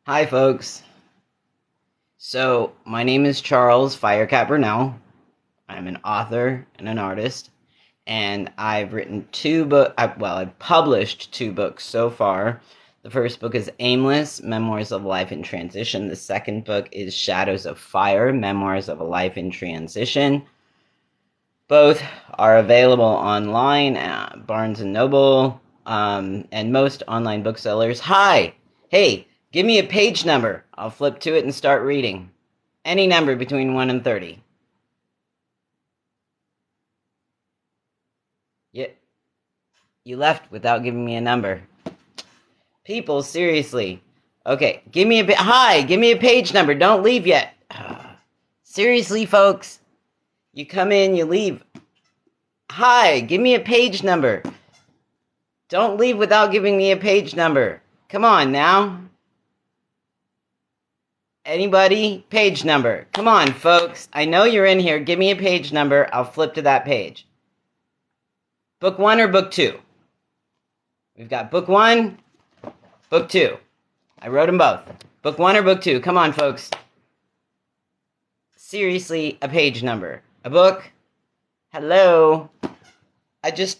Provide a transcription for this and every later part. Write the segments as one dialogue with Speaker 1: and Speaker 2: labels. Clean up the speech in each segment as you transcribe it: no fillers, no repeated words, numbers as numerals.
Speaker 1: Hi, folks. So, my name is Charles Firecat Burnell. I'm an author and an artist, and I've written I've published two books so far. The first book is Aimless, Memoirs of a Life in Transition. The second book is Shadows of Fire, Memoirs of a Life in Transition. Both are available online at Barnes & Noble and most online booksellers. Hi! Hey! Give me a page number. I'll flip to it and start reading. Any number between 1 and 30. You left without giving me a number. People, seriously. Okay, give me a page number. Don't leave yet. Seriously, folks. You come in, you leave. Hi, give me a page number. Don't leave without giving me a page number. Come on now. Anybody? Page number. Come on, folks. I know you're in here. Give me a page number. I'll flip to that page. Book 1 or book 2? We've got book 1, book 2. I wrote them both. Book 1 or book 2? Come on, folks. Seriously, a page number. A book? Hello? It's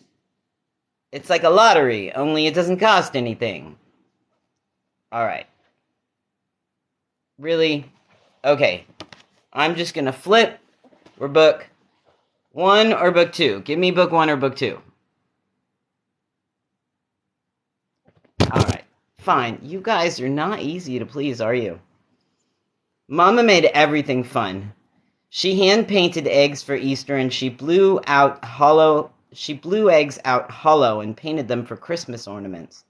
Speaker 1: like a lottery, only it doesn't cost anything. Alright. Really? Okay. I'm just gonna flip. Or book 1 or book 2. Give me book 1 or book 2. Alright. Fine. You guys are not easy to please, are you? Mama made everything fun. She hand-painted eggs for Easter and she blew eggs out hollow and painted them for Christmas ornaments.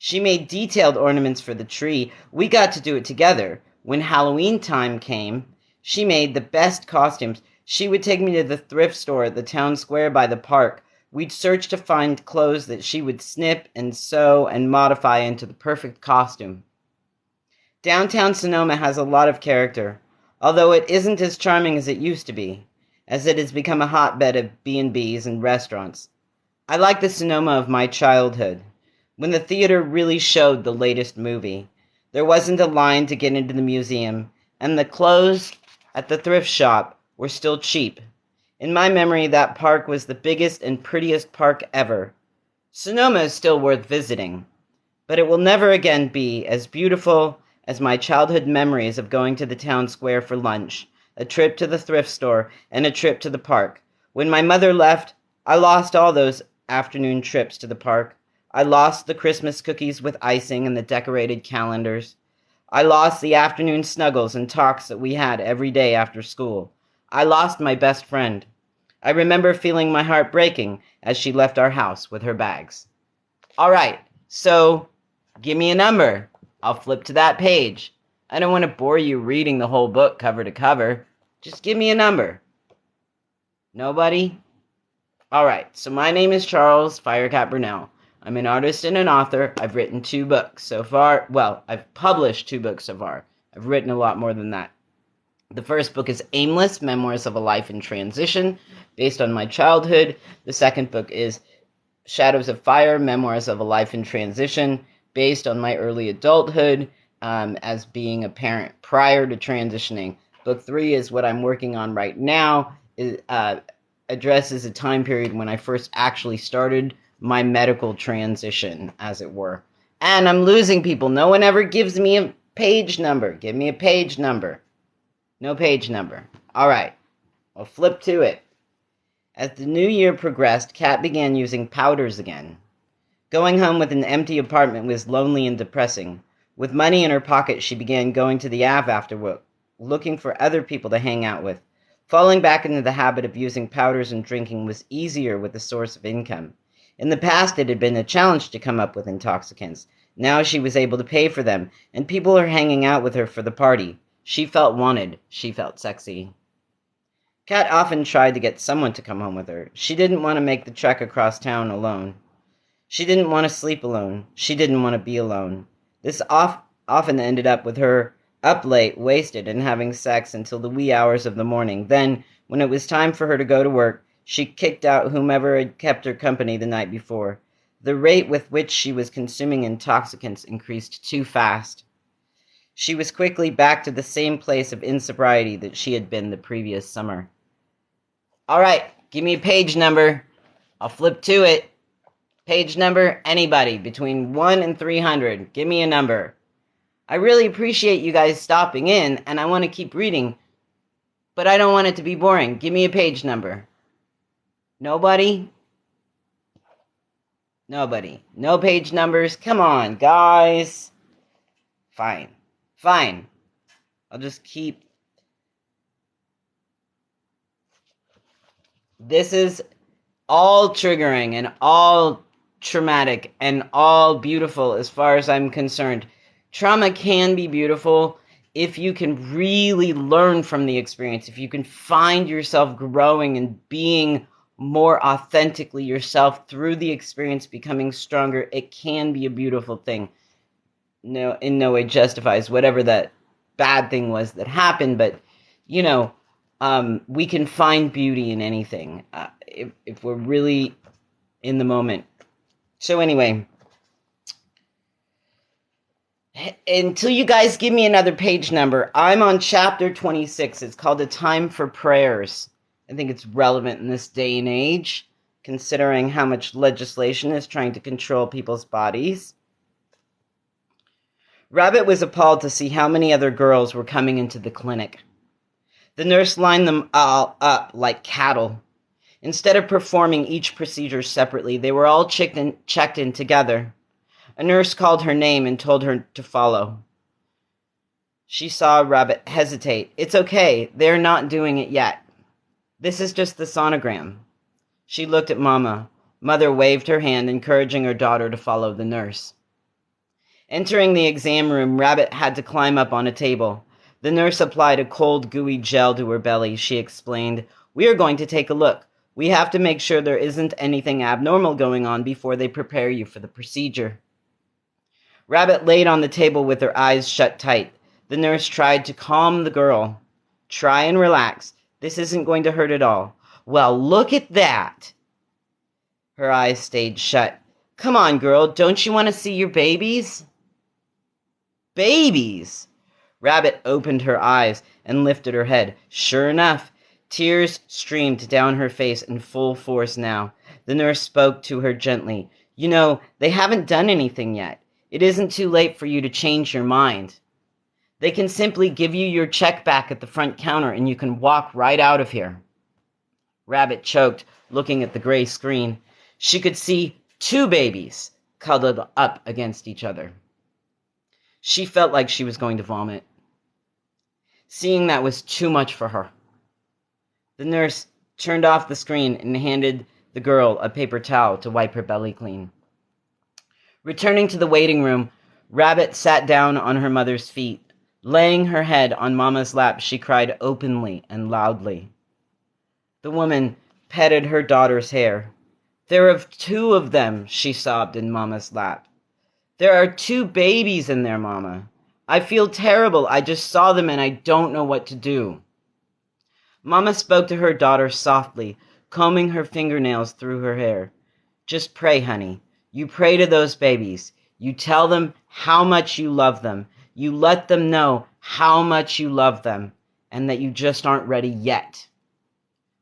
Speaker 1: She made detailed ornaments for the tree. We got to do it together. When Halloween time came, she made the best costumes. She would take me to the thrift store at the town square by the park. We'd search to find clothes that she would snip and sew and modify into the perfect costume. Downtown Sonoma has a lot of character, although it isn't as charming as it used to be, as it has become a hotbed of B&Bs and restaurants. I like the Sonoma of my childhood, when the theater really showed the latest movie. There wasn't a line to get into the museum, and the clothes at the thrift shop were still cheap. In my memory, that park was the biggest and prettiest park ever. Sonoma is still worth visiting, but it will never again be as beautiful as my childhood memories of going to the town square for lunch, a trip to the thrift store, and a trip to the park. When my mother left, I lost all those afternoon trips to the park. I lost the Christmas cookies with icing and the decorated calendars. I lost the afternoon snuggles and talks that we had every day after school. I lost my best friend. I remember feeling my heart breaking as she left our house with her bags. All right, so give me a number. I'll flip to that page. I don't want to bore you reading the whole book cover to cover. Just give me a number. Nobody? All right, so my name is Charles Firecat Burnell. I'm an artist and an author. I've written 2 books so far. Well, I've published 2 books so far. I've written a lot more than that. The first book is Aimless, Memoirs of a Life in Transition, based on my childhood. The second book is Shadows of Fire, Memoirs of a Life in Transition, based on my early adulthood as being a parent prior to transitioning. Book 3 is what I'm working on right now. It addresses a time period when I first actually started my medical transition, as it were. And I'm losing people. No one ever gives me a page number. Give me a page number. No page number. All right. I'll flip to it. As the new year progressed, Kat began using powders again. Going home with an empty apartment was lonely and depressing. With money in her pocket, she began going to the Ave after work, looking for other people to hang out with. Falling back into the habit of using powders and drinking was easier with a source of income. In the past, it had been a challenge to come up with intoxicants. Now she was able to pay for them, and people are hanging out with her for the party. She felt wanted. She felt sexy. Kat often tried to get someone to come home with her. She didn't want to make the trek across town alone. She didn't want to sleep alone. She didn't want to be alone. This often ended up with her up late, wasted, and having sex until the wee hours of the morning. Then, when it was time for her to go to work, she kicked out whomever had kept her company the night before. The rate with which she was consuming intoxicants increased too fast. She was quickly back to the same place of insobriety that she had been the previous summer. All right, give me a page number. I'll flip to it. Page number, anybody, between 1 and 300. Give me a number. I really appreciate you guys stopping in, and I want to keep reading, but I don't want it to be boring. Give me a page number. Nobody? Nobody. No page numbers? Come on, guys. Fine. Fine. I'll just keep... This is all triggering and all traumatic and all beautiful as far as I'm concerned. Trauma can be beautiful if you can really learn from the experience, if you can find yourself growing and being more authentically yourself through the experience, becoming stronger. It can be a beautiful thing. No, in no way justifies whatever that bad thing was that happened, but we can find beauty in anything if we're really in the moment. So anyway, until you guys give me another page number, I'm on chapter 26. It's called A Time for Prayers. I think it's relevant in this day and age, considering how much legislation is trying to control people's bodies. Rabbit was appalled to see how many other girls were coming into the clinic. The nurse lined them all up like cattle. Instead of performing each procedure separately, they were all checked in together. A nurse called her name and told her to follow. She saw Rabbit hesitate. It's okay, they're not doing it yet. This is just the sonogram. She looked at Mama. Mother waved her hand, encouraging her daughter to follow the nurse. Entering the exam room, Rabbit had to climb up on a table. The nurse applied a cold, gooey gel to her belly. She explained, "We are going to take a look. We have to make sure there isn't anything abnormal going on before they prepare you for the procedure." Rabbit laid on the table with her eyes shut tight. The nurse tried to calm the girl. "Try and relax. This isn't going to hurt at all." "Well, look at that." Her eyes stayed shut. "Come on, girl. Don't you want to see your babies?" Babies! Rabbit opened her eyes and lifted her head. Sure enough, tears streamed down her face in full force now. The nurse spoke to her gently. "You know, they haven't done anything yet. It isn't too late for you to change your mind. They can simply give you your check back at the front counter and you can walk right out of here." Rabbit choked, looking at the gray screen. She could see 2 babies cuddled up against each other. She felt like she was going to vomit. Seeing that was too much for her. The nurse turned off the screen and handed the girl a paper towel to wipe her belly clean. Returning to the waiting room, Rabbit sat down on her mother's feet. Laying her head on Mama's lap, she cried openly and loudly. The woman petted her daughter's hair. "There are 2 of them," she sobbed in Mama's lap. "There are 2 babies in there, Mama. I feel terrible. I just saw them and I don't know what to do." Mama spoke to her daughter softly, combing her fingernails through her hair. "Just pray, honey. You pray to those babies. You tell them how much you love them. You let them know how much you love them and that you just aren't ready yet.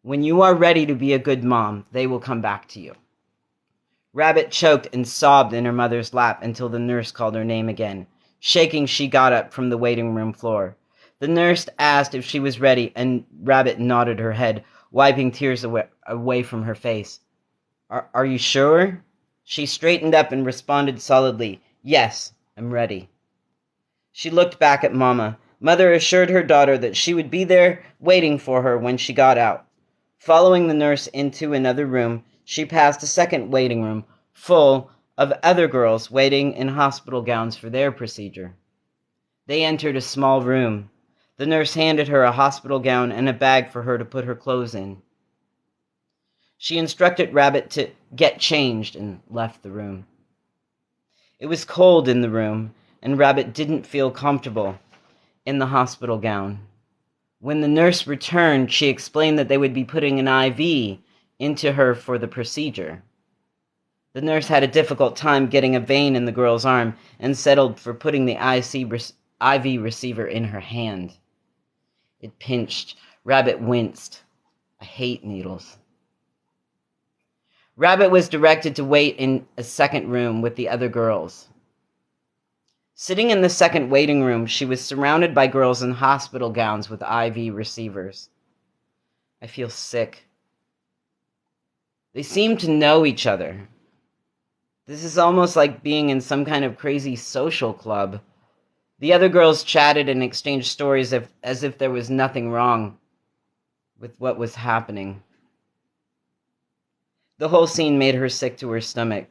Speaker 1: When you are ready to be a good mom, they will come back to you." Rabbit choked and sobbed in her mother's lap until the nurse called her name again. Shaking, she got up from the waiting room floor. The nurse asked if she was ready, and Rabbit nodded her head, wiping tears away from her face. Are you sure?" She straightened up and responded solidly, "Yes, I'm ready." She looked back at Mama. Mother assured her daughter that she would be there waiting for her when she got out. Following the nurse into another room, she passed a second waiting room, full of other girls waiting in hospital gowns for their procedure. They entered a small room. The nurse handed her a hospital gown and a bag for her to put her clothes in. She instructed Rabbit to get changed and left the room. It was cold in the room, and Rabbit didn't feel comfortable in the hospital gown. When the nurse returned, she explained that they would be putting an IV into her for the procedure. The nurse had a difficult time getting a vein in the girl's arm and settled for putting the IV receiver in her hand. It pinched. Rabbit winced. I hate needles. Rabbit was directed to wait in a second room with the other girls. Sitting in the second waiting room, she was surrounded by girls in hospital gowns with IV receivers. I feel sick. They seem to know each other. This is almost like being in some kind of crazy social club. The other girls chatted and exchanged stories as if there was nothing wrong with what was happening. The whole scene made her sick to her stomach.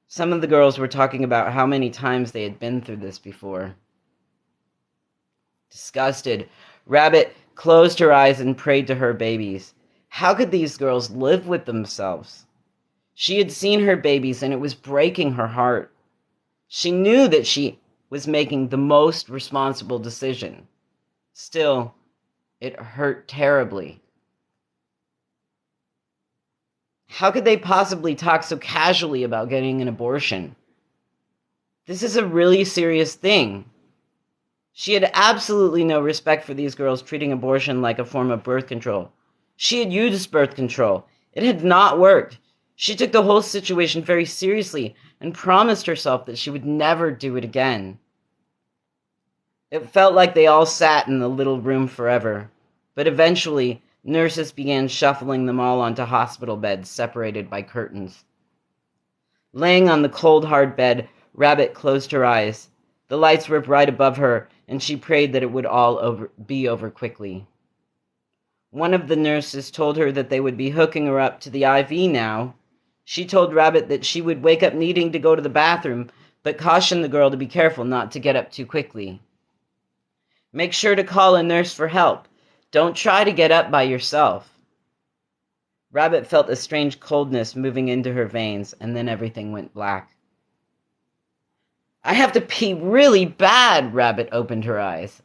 Speaker 1: Some of the girls were talking about how many times they had been through this before. Disgusted, Rabbit closed her eyes and prayed to her babies. How could these girls live with themselves? She had seen her babies and it was breaking her heart. She knew that she was making the most responsible decision. Still, it hurt terribly. How could they possibly talk so casually about getting an abortion? This is a really serious thing. She had absolutely no respect for these girls treating abortion like a form of birth control. She had used birth control. It had not worked. She took the whole situation very seriously and promised herself that she would never do it again. It felt like they all sat in the little room forever, but eventually nurses began shuffling them all onto hospital beds separated by curtains. Laying on the cold, hard bed, Rabbit closed her eyes. The lights were bright above her, and she prayed that it would all be over quickly. One of the nurses told her that they would be hooking her up to the IV now. She told Rabbit that she would wake up needing to go to the bathroom, but cautioned the girl to be careful not to get up too quickly. Make sure to call a nurse for help. Don't try to get up by yourself. Rabbit felt a strange coldness moving into her veins, and then everything went black. I have to pee really bad, Rabbit opened her eyes.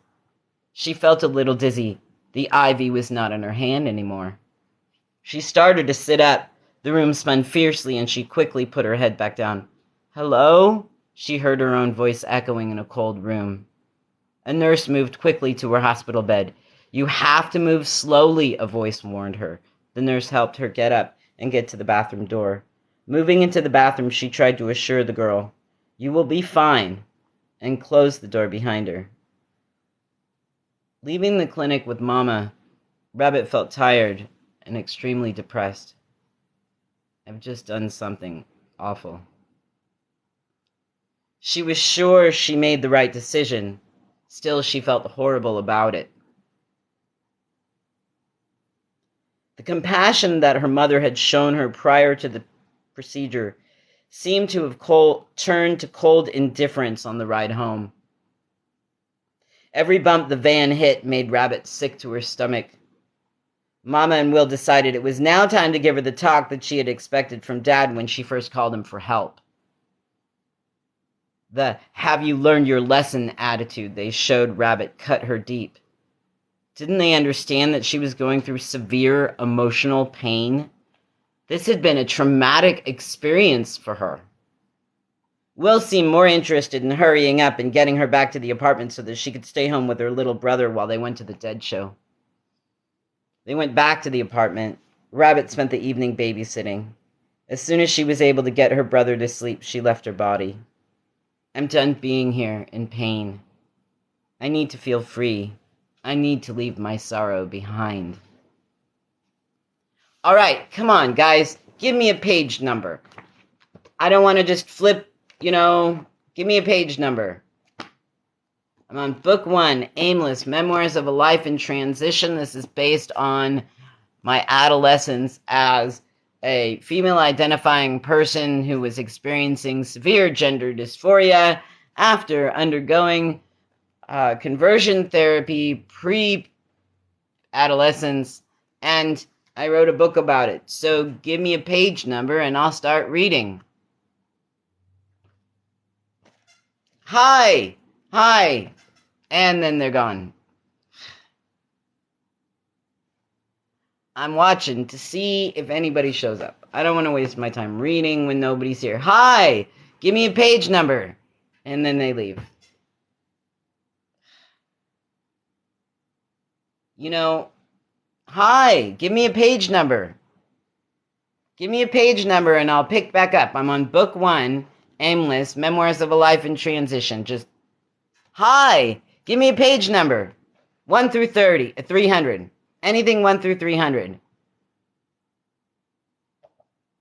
Speaker 1: She felt a little dizzy. The IV was not in her hand anymore. She started to sit up. The room spun fiercely, and she quickly put her head back down. Hello? She heard her own voice echoing in a cold room. A nurse moved quickly to her hospital bed. You have to move slowly, a voice warned her. The nurse helped her get up and get to the bathroom door. Moving into the bathroom, she tried to assure the girl, You will be fine, and closed the door behind her. Leaving the clinic with Mama, Rabbit felt tired and extremely depressed. I've just done something awful. She was sure she made the right decision. Still, she felt horrible about it. The compassion that her mother had shown her prior to the procedure seemed to have turned to cold indifference on the ride home. Every bump the van hit made Rabbit sick to her stomach. Mama and Will decided it was now time to give her the talk that she had expected from Dad when she first called him for help. The have you learned your lesson attitude they showed Rabbit cut her deep. Didn't they understand that she was going through severe emotional pain? This had been a traumatic experience for her. Will seemed more interested in hurrying up and getting her back to the apartment so that she could stay home with her little brother while they went to the Dead show. They went back to the apartment. Rabbit spent the evening babysitting. As soon as she was able to get her brother to sleep, she left her body. I'm done being here in pain. I need to feel free. I need to leave my sorrow behind. All right, come on, guys. Give me a page number. I don't want to just flip, give me a page number. I'm on book 1, Aimless, Memoirs of a Life in Transition. This is based on my adolescence as a female-identifying person who was experiencing severe gender dysphoria after undergoing conversion therapy pre-adolescence, and I wrote a book about it. So give me a page number and I'll start reading. Hi! And then they're gone. I'm watching to see if anybody shows up. I don't want to waste my time reading when nobody's here. Hi! Give me a page number. And then they leave. You know, hi, give me a page number. Give me a page number and I'll pick back up. I'm on book 1, Aimless, Memoirs of a Life in Transition. Just, hi, give me a page number. 1 through 300. Anything 1 through 300.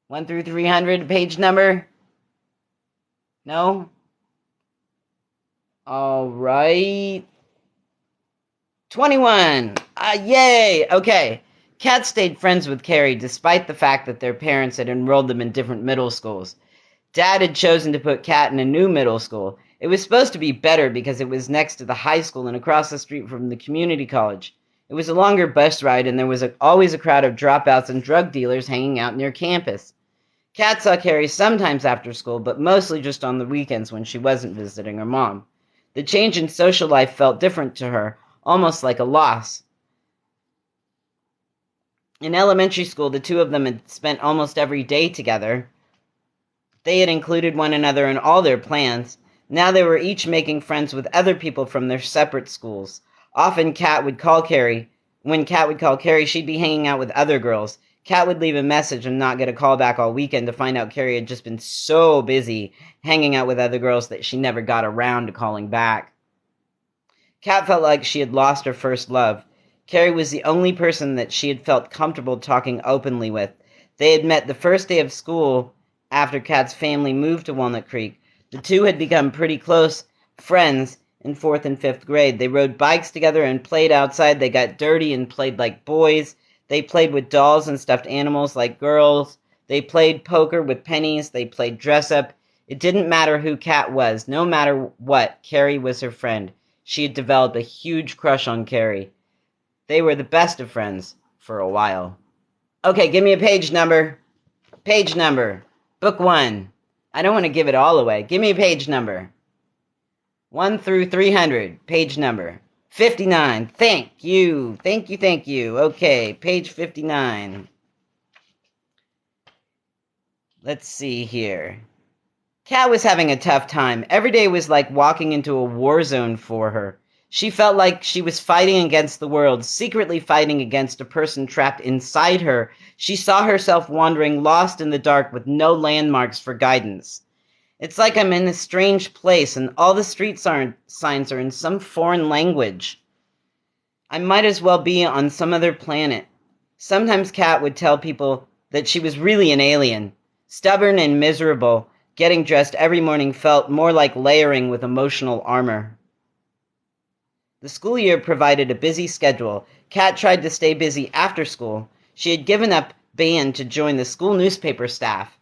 Speaker 1: 1 through 300, page number? No? All right. 21. Yay. Okay. Kat stayed friends with Carrie despite the fact that their parents had enrolled them in different middle schools. Dad had chosen to put Kat in a new middle school. It was supposed to be better because it was next to the high school and across the street from the community college. It was a longer bus ride and there was always a crowd of dropouts and drug dealers hanging out near campus. Kat saw Carrie sometimes after school, but mostly just on the weekends when she wasn't visiting her mom. The change in social life felt different to her, almost like a loss. In elementary school, the two of them had spent almost every day together. They had included one another in all their plans. Now they were each making friends with other people from their separate schools. Often when Kat would call Carrie, she'd be hanging out with other girls. Kat would leave a message and not get a call back all weekend to find out Carrie had just been so busy hanging out with other girls that she never got around to calling back. Kat felt like she had lost her first love. Carrie was the only person that she had felt comfortable talking openly with. They had met the first day of school after Kat's family moved to Walnut Creek. The two had become pretty close friends in 4th and 5th grade. They rode bikes together and played outside. They got dirty and played like boys. They played with dolls and stuffed animals like girls. They played poker with pennies. They played dress-up. It didn't matter who Kat was. No matter what, Carrie was her friend. She had developed a huge crush on Carrie. They were the best of friends for a while. Okay, give me a page number. Page number. Book 1. I don't want to give it all away. Give me a page number. 1 through 300. Page number. 59. Thank you. Thank you, thank you. Okay, page 59. Let's see here. Kat was having a tough time. Every day was like walking into a war zone for her. She felt like she was fighting against the world, secretly fighting against a person trapped inside her. She saw herself wandering lost in the dark with no landmarks for guidance. It's like I'm in a strange place and all the street signs are in some foreign language. I might as well be on some other planet. Sometimes Kat would tell people that she was really an alien, stubborn and miserable. Getting dressed every morning felt more like layering with emotional armor. The school year provided a busy schedule. Kat tried to stay busy after school. She had given up band to join the school newspaper staff.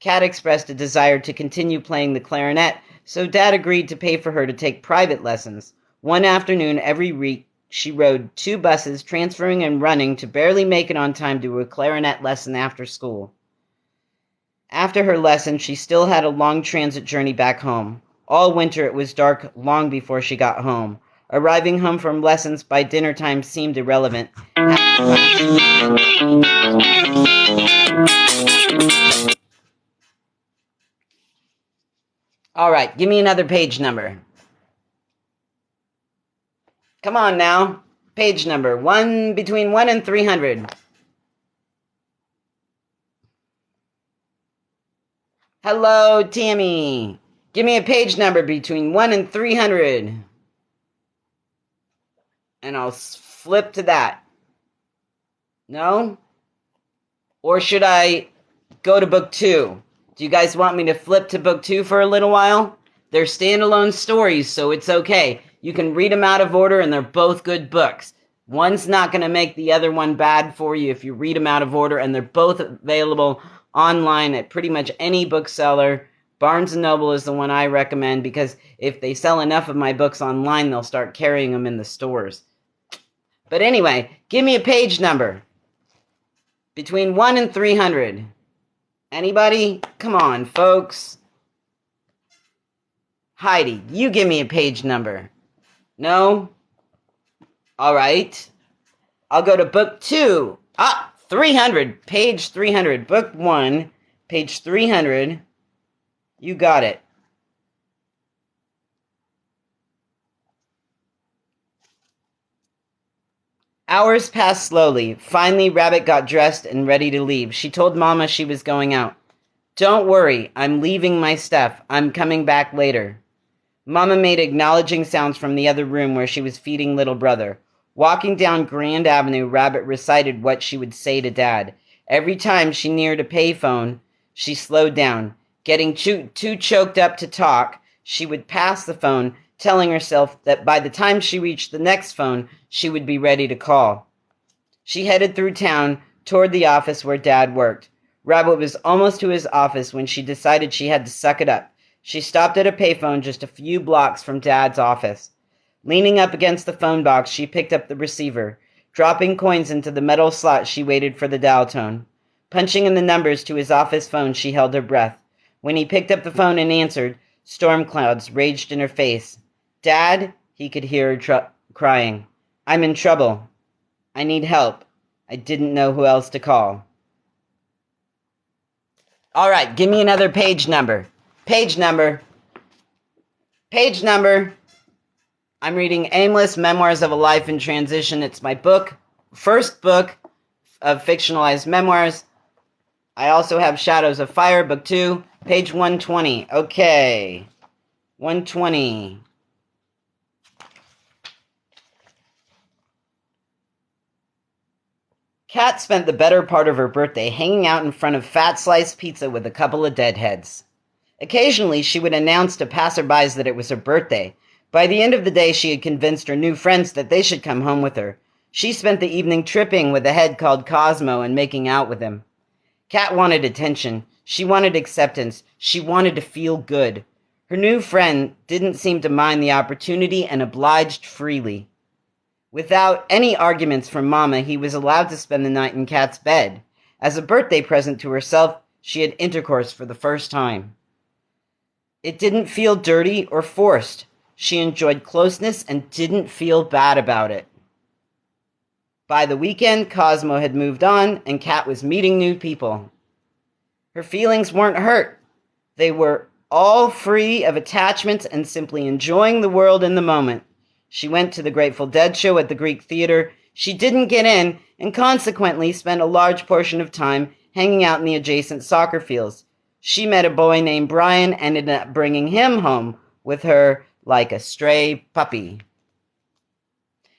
Speaker 1: Kat expressed a desire to continue playing the clarinet, so Dad agreed to pay for her to take private lessons. One afternoon every week, she rode 2 buses, transferring and running to barely make it on time to a clarinet lesson after school. After her lesson, she still had a long transit journey back home. All winter it was dark long before she got home. Arriving home from lessons by dinner time seemed irrelevant. All right, give me another page number. Come on now. Page number. Between 1 and 300. Hello, Tammy. Give me a page number between 1 and 300. And I'll flip to that. No? Or should I go to book 2? Do you guys want me to flip to book 2 for a little while? They're standalone stories, so it's okay. You can read them out of order, and they're both good books. One's not going to make the other one bad for you if you read them out of order, and they're both available online at pretty much any bookseller. Barnes & Noble is the one I recommend because if they sell enough of my books online, they'll start carrying them in the stores. But anyway, give me a page number. Between 1 and 300. Anybody? Come on, folks. Heidi, you give me a page number. No? All right. I'll go to book 2. 300. Page 300. Book 1. Page 300. You got it. Hours passed slowly. Finally, Rabbit got dressed and ready to leave. She told Mama she was going out. "Don't worry, I'm leaving my stuff. I'm coming back later." Mama made acknowledging sounds from the other room where she was feeding little brother. Walking down Grand Avenue, Rabbit recited what she would say to Dad. Every time she neared a payphone, she slowed down. Getting too choked up to talk, she would pass the phone, telling herself that by the time she reached the next phone, she would be ready to call. She headed through town toward the office where Dad worked. Rabbit was almost to his office when she decided she had to suck it up. She stopped at a payphone just a few blocks from Dad's office. Leaning up against the phone box, she picked up the receiver. Dropping coins into the metal slot, she waited for the dial tone. Punching in the numbers to his office phone, she held her breath. When he picked up the phone and answered, storm clouds raged in her face. "Dad," he could hear her crying. "I'm in trouble. I need help. I didn't know who else to call." All right, give me another page number. Page number. Page number. I'm reading Aimless, Memoirs of a Life in Transition. It's my first book of fictionalized memoirs. I also have Shadows of Fire, book 2, page 120. Okay, 120. Kat spent the better part of her birthday hanging out in front of Fat Slice Pizza with a couple of deadheads. Occasionally, she would announce to passerbys that it was her birthday. By the end of the day, she had convinced her new friends that they should come home with her. She spent the evening tripping with a head called Cosmo and making out with him. Kat wanted attention. She wanted acceptance. She wanted to feel good. Her new friend didn't seem to mind the opportunity and obliged freely. Without any arguments from Mama, he was allowed to spend the night in Kat's bed. As a birthday present to herself, she had intercourse for the first time. It didn't feel dirty or forced. She enjoyed closeness and didn't feel bad about it. By the weekend, Cosmo had moved on, and Kat was meeting new people. Her feelings weren't hurt. They were all free of attachments and simply enjoying the world in the moment. She went to the Grateful Dead show at the Greek Theater. She didn't get in, and consequently spent a large portion of time hanging out in the adjacent soccer fields. She met a boy named Brian and ended up bringing him home with her like a stray puppy.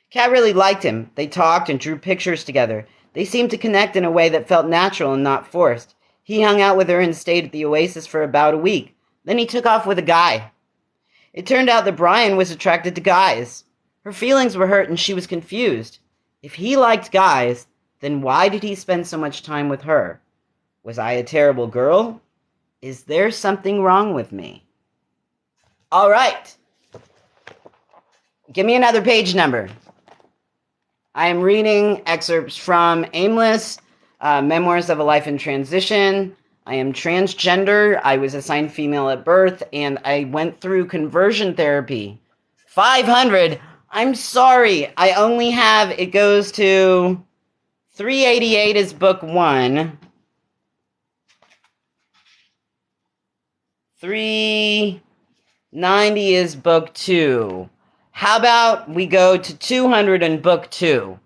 Speaker 1: Kat really liked him. They talked and drew pictures together. They seemed to connect in a way that felt natural and not forced. He hung out with her and stayed at the Oasis for about a week. Then he took off with a guy. It turned out that Brian was attracted to guys. Her feelings were hurt and she was confused. If he liked guys, then why did he spend so much time with her? Was I a terrible girl? Is there something wrong with me? All right. Give me another page number. I am reading excerpts from Aimless, Memoirs of a Life in Transition. I am transgender. I was assigned female at birth, and I went through conversion therapy. 500. I'm sorry. I only have, it goes to 388 is book 1. 390 is book 2. How about we go to 200 in book 2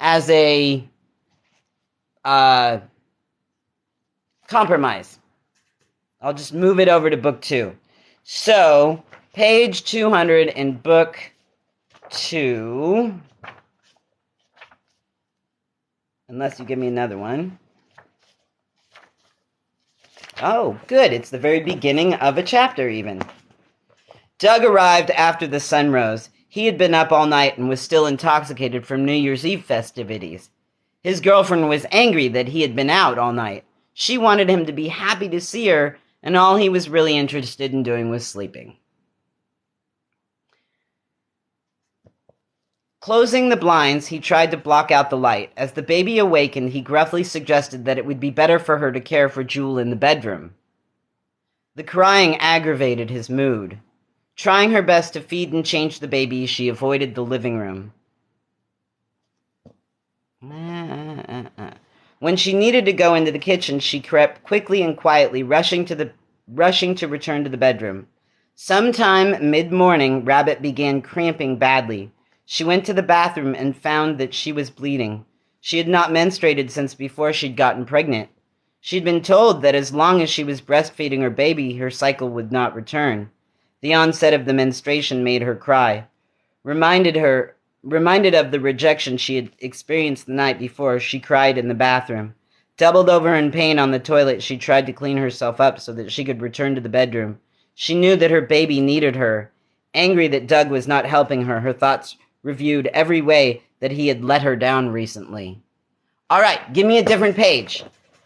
Speaker 1: as a compromise. I'll just move it over to book 2. So, page 200 in book 2. Unless you give me another one. Oh, good. It's the very beginning of a chapter, even. Doug arrived after the sun rose. He had been up all night and was still intoxicated from New Year's Eve festivities. His girlfriend was angry that he had been out all night. She wanted him to be happy to see her, and all he was really interested in doing was sleeping. Closing the blinds, he tried to block out the light. As the baby awakened, he gruffly suggested that it would be better for her to care for Jewel in the bedroom. The crying aggravated his mood. Trying her best to feed and change the baby, she avoided the living room. When she needed to go into the kitchen, she crept quickly and quietly, rushing to return to the bedroom. Sometime mid-morning, Rabbit began cramping badly. She went to the bathroom and found that she was bleeding. She had not menstruated since before she'd gotten pregnant. She'd been told that as long as she was breastfeeding her baby, her cycle would not return. The onset of the menstruation made her cry. Reminded of the rejection she had experienced the night before, she cried in the bathroom. Doubled over in pain on the toilet, she tried to clean herself up so that she could return to the bedroom. She knew that her baby needed her. Angry that Doug was not helping her, her thoughts reviewed every way that he had let her down recently. All right, give me a different page.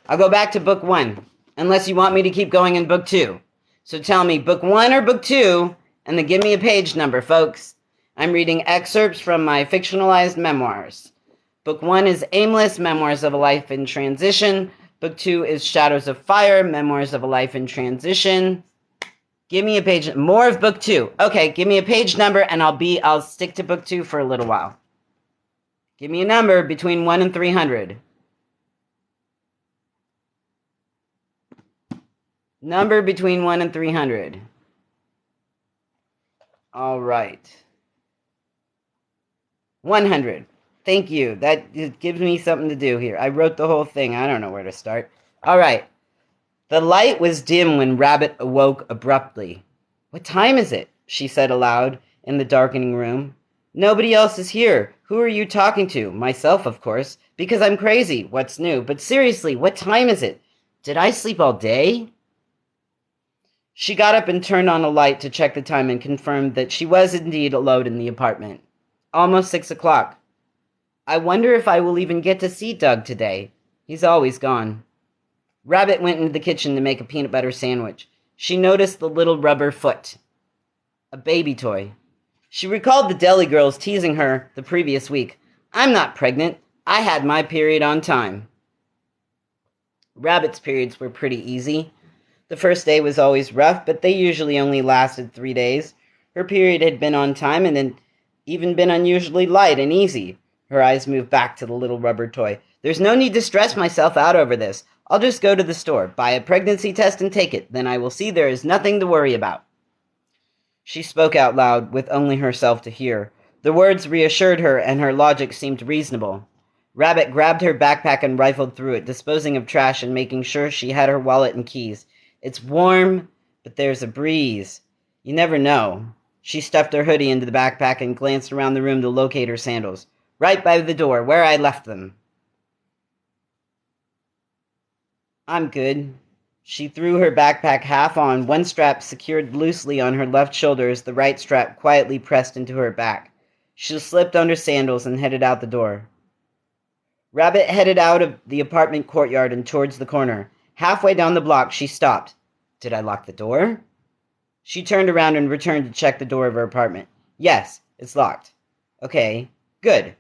Speaker 1: I'll go back to book 1, unless you want me to keep going in book 2. So tell me, book 1 or book 2, and then give me a page number, folks. I'm reading excerpts from my fictionalized memoirs. Book 1 is Aimless, Memoirs of a Life in Transition. Book 2 is Shadows of Fire, Memoirs of a Life in Transition. Give me a page, more of book 2. Okay, give me a page number and I'll stick to book 2 for a little while. Give me a number between 1 and 300. Number between 1 and 300. All right. 100. Thank you. That gives me something to do here. I wrote the whole thing. I don't know where to start. All right. The light was dim when Rabbit awoke abruptly. "What time is it?" she said aloud in the darkening room. "Nobody else is here. Who are you talking to?" "Myself, of course. Because I'm crazy. What's new? But seriously, what time is it? Did I sleep all day?" She got up and turned on a light to check the time and confirmed that she was indeed alone in the apartment. Almost 6 o'clock. "I wonder if I will even get to see Doug today. He's always gone." Rabbit went into the kitchen to make a peanut butter sandwich. She noticed the little rubber foot, a baby toy. She recalled the deli girls teasing her the previous week. "I'm not pregnant. I had my period on time." Rabbit's periods were pretty easy. The first day was always rough, but they usually only lasted 3 days. Her period had been on time and had even been unusually light and easy. Her eyes moved back to the little rubber toy. "There's no need to stress myself out over this. I'll just go to the store, buy a pregnancy test, and take it. Then I will see there is nothing to worry about." She spoke out loud, with only herself to hear. The words reassured her, and her logic seemed reasonable. Rabbit grabbed her backpack and rifled through it, disposing of trash and making sure she had her wallet and keys. "It's warm, but there's a breeze. You never know." She stuffed her hoodie into the backpack and glanced around the room to locate her sandals. "Right by the door, where I left them." "I'm good." She threw her backpack half on, one strap secured loosely on her left shoulder as the right strap quietly pressed into her back. She slipped on her sandals and headed out the door. Rabbit headed out of the apartment courtyard and towards the corner. Halfway down the block, she stopped. "Did I lock the door?" She turned around and returned to check the door of her apartment. "Yes, it's locked." "Okay, good."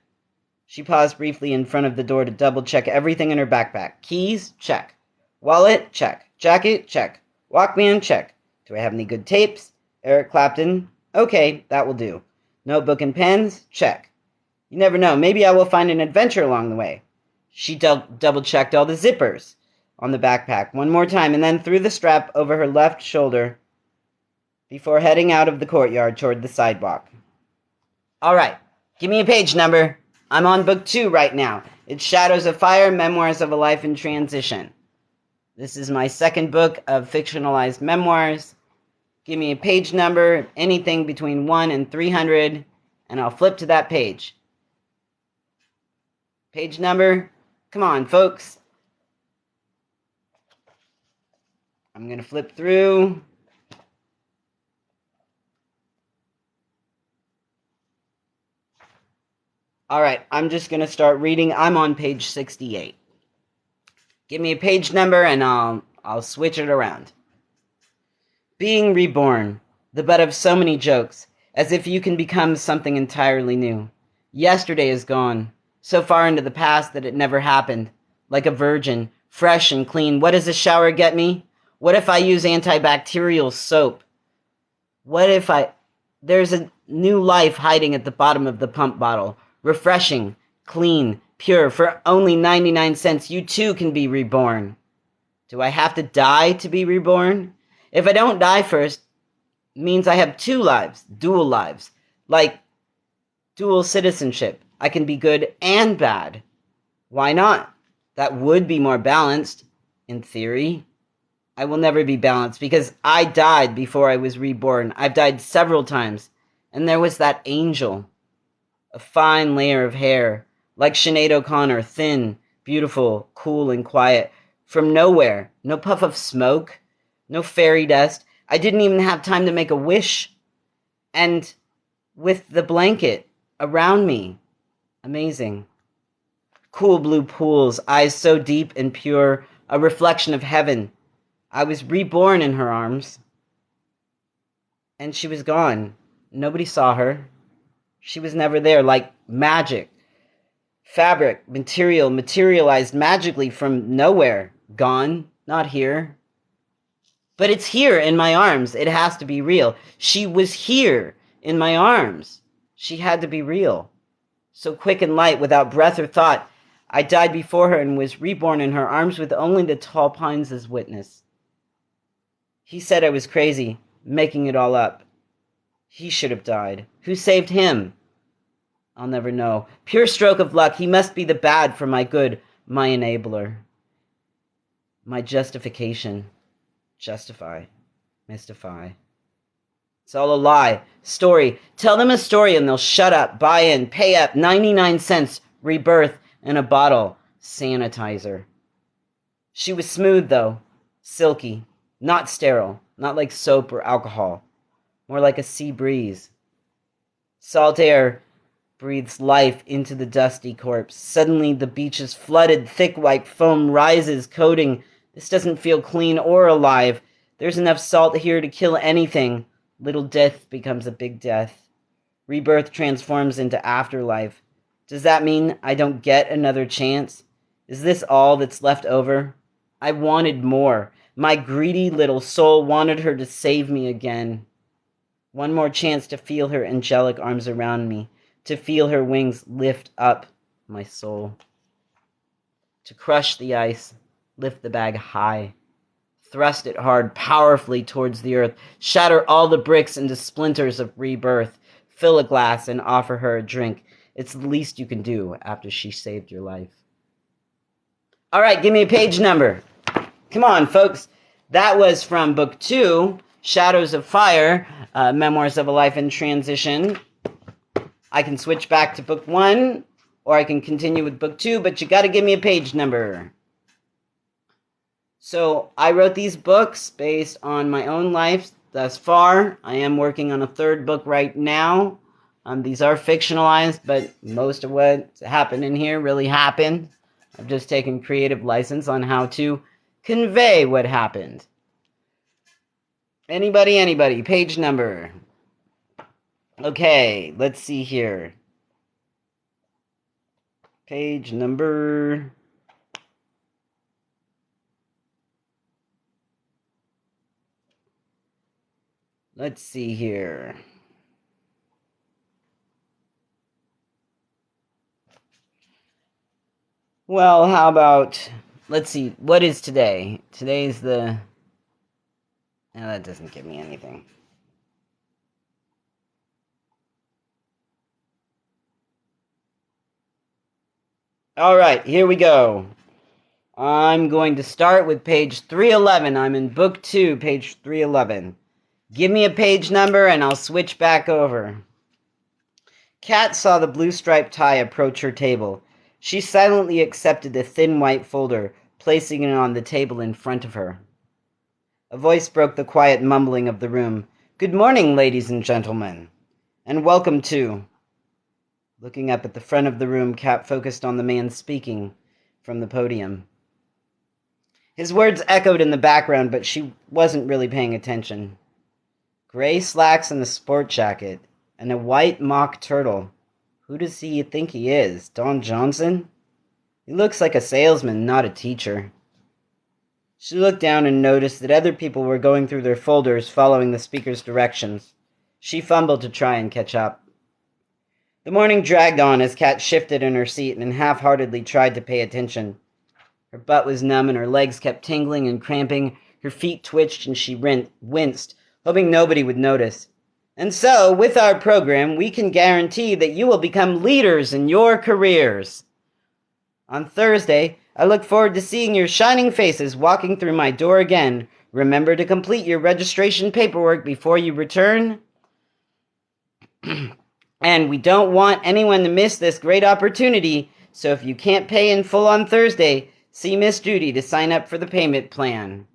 Speaker 1: She paused briefly in front of the door to double-check everything in her backpack. Keys? Check. Wallet? Check. Jacket? Check. Walkman? Check. Do I have any good tapes? Eric Clapton? Okay, that will do. Notebook and pens? Check. You never know, maybe I will find an adventure along the way. She double-checked all the zippers on the backpack one more time and then threw the strap over her left shoulder before heading out of the courtyard toward the sidewalk. "All right, give me a page number. I'm on book 2 right now. It's Shadows of Fire, Memoirs of a Life in Transition. This is my second book of fictionalized memoirs. Give me a page number, anything between 1 and 300, and I'll flip to that page." Page number? Come on, folks. I'm going to flip through. All right, I'm just going to start reading. I'm on page 68. Give me a page number and I'll switch it around. Being reborn, the butt of so many jokes, as if you can become something entirely new. Yesterday is gone, so far into the past that it never happened. Like a virgin, fresh and clean. What does a shower get me? What if I use antibacterial soap? What if there's a new life hiding at the bottom of the pump bottle? Refreshing, clean, pure. For only 99 cents, you too can be reborn. Do I have to die to be reborn? If I don't die first, it means I have 2 lives, dual lives. Like Dual citizenship. I can be good and bad. Why not? That would be more balanced, in theory. I will never be balanced because I died before I was reborn. I've died several times. And there was that angel. A fine layer of hair, like Sinead O'Connor, thin, beautiful, cool, and quiet. From nowhere. No puff of smoke. No fairy dust. I didn't even have time to make a wish. And with the blanket around me. Amazing. Cool blue pools, eyes so deep and pure, a reflection of heaven. I was reborn in her arms. And she was gone. Nobody saw her. She was never there, like magic. Fabric, material, materialized magically from nowhere. Gone, not here. But it's here in my arms. It has to be real. She was here in my arms. She had to be real. So quick and light, without breath or thought, I died before her and was reborn in her arms with only the tall pines as witness. He said I was crazy, making it all up. He should have died. Who saved him? I'll never know. Pure stroke of luck. He must be the bad for my good, my enabler. My justification. Justify. Mystify. It's all a lie. Story. Tell them a story and they'll shut up, buy in, pay up, 99 cents, rebirth, and a bottle. Sanitizer. She was smooth, though. Silky. Not sterile. Not like soap or alcohol. More like a sea breeze. Salt air breathes life into the dusty corpse. Suddenly the beach is flooded. Thick white foam rises, coating. This doesn't feel clean or alive. There's enough salt here to kill anything. Little death becomes a big death. Rebirth transforms into afterlife. Does that mean I don't get another chance? Is this all that's left over? I wanted more. My greedy little soul wanted her to save me again. One more chance to feel her angelic arms around me, to feel her wings lift up my soul. To crush the ice, lift the bag high, thrust it hard, powerfully towards the earth, shatter all the bricks into splinters of rebirth, fill a glass and offer her a drink. It's the least you can do after she saved your life. All right, give me a page number. Come on, folks. That was from Book 2, Shadows of Fire, Memoirs of a Life in Transition. I can switch back to Book 1, or I can continue with Book 2, but you got to give me a page number. So I wrote these books based on my own life thus far. I am working on a third book right now. These are fictionalized, but most of what happened in here really happened. I've just taken creative license on how to convey what happened. Anybody, page number. Okay, let's see here. Page number... Let's see here. Well, how about... Let's see, what is today? Today's the... No, that doesn't give me anything. All right, here we go. I'm going to start with page 311. I'm in Book 2, page 311. Give me a page number and I'll switch back over. Kat saw the blue-striped tie approach her table. She silently accepted the thin white folder, placing it on the table in front of her. A voice broke the quiet mumbling of the room. "Good morning, ladies and gentlemen, and welcome to..." Looking up at the front of the room, Kat focused on the man speaking from the podium. His words echoed in the background, but she wasn't really paying attention. Gray slacks and a sport jacket, and a white mock turtle. Who does he think he is? Don Johnson? He looks like a salesman, not a teacher. She looked down and noticed that other people were going through their folders following the speaker's directions. She fumbled to try and catch up. The morning dragged on as Kat shifted in her seat and half-heartedly tried to pay attention. Her butt was numb and her legs kept tingling and cramping. Her feet twitched and she winced, hoping nobody would notice. And so, with our program, we can guarantee that you will become leaders in your careers. On Thursday, I look forward to seeing your shining faces walking through my door again. Remember to complete your registration paperwork before you return. And we don't want anyone to miss this great opportunity, so if you can't pay in full on Thursday, see Miss Judy to sign up for the payment plan.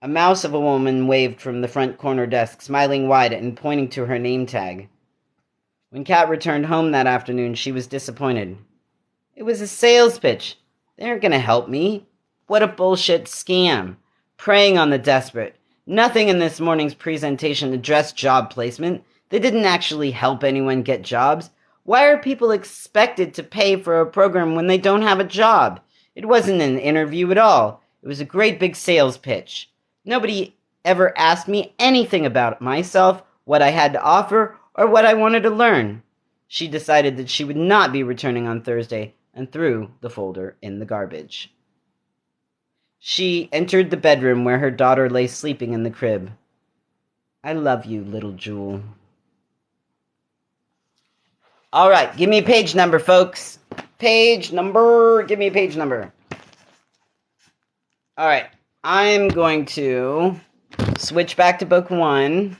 Speaker 1: A mouse of a woman waved from the front corner desk, smiling wide and pointing to her name tag. When Kat returned home that afternoon, she was disappointed. It was a sales pitch. They aren't going to help me. What a bullshit scam. Preying on the desperate. Nothing in this morning's presentation addressed job placement. They didn't actually help anyone get jobs. Why are people expected to pay for a program when they don't have a job? It wasn't an interview at all. It was a great big sales pitch. Nobody ever asked me anything about myself, what I had to offer, or what I wanted to learn. She decided that she would not be returning on Thursday and threw the folder in the garbage. She entered the bedroom where her daughter lay sleeping in the crib. I love you, little Jewel. All right, give me a page number, folks. Page number. Give me a page number. All right, I'm going to switch back to book 1,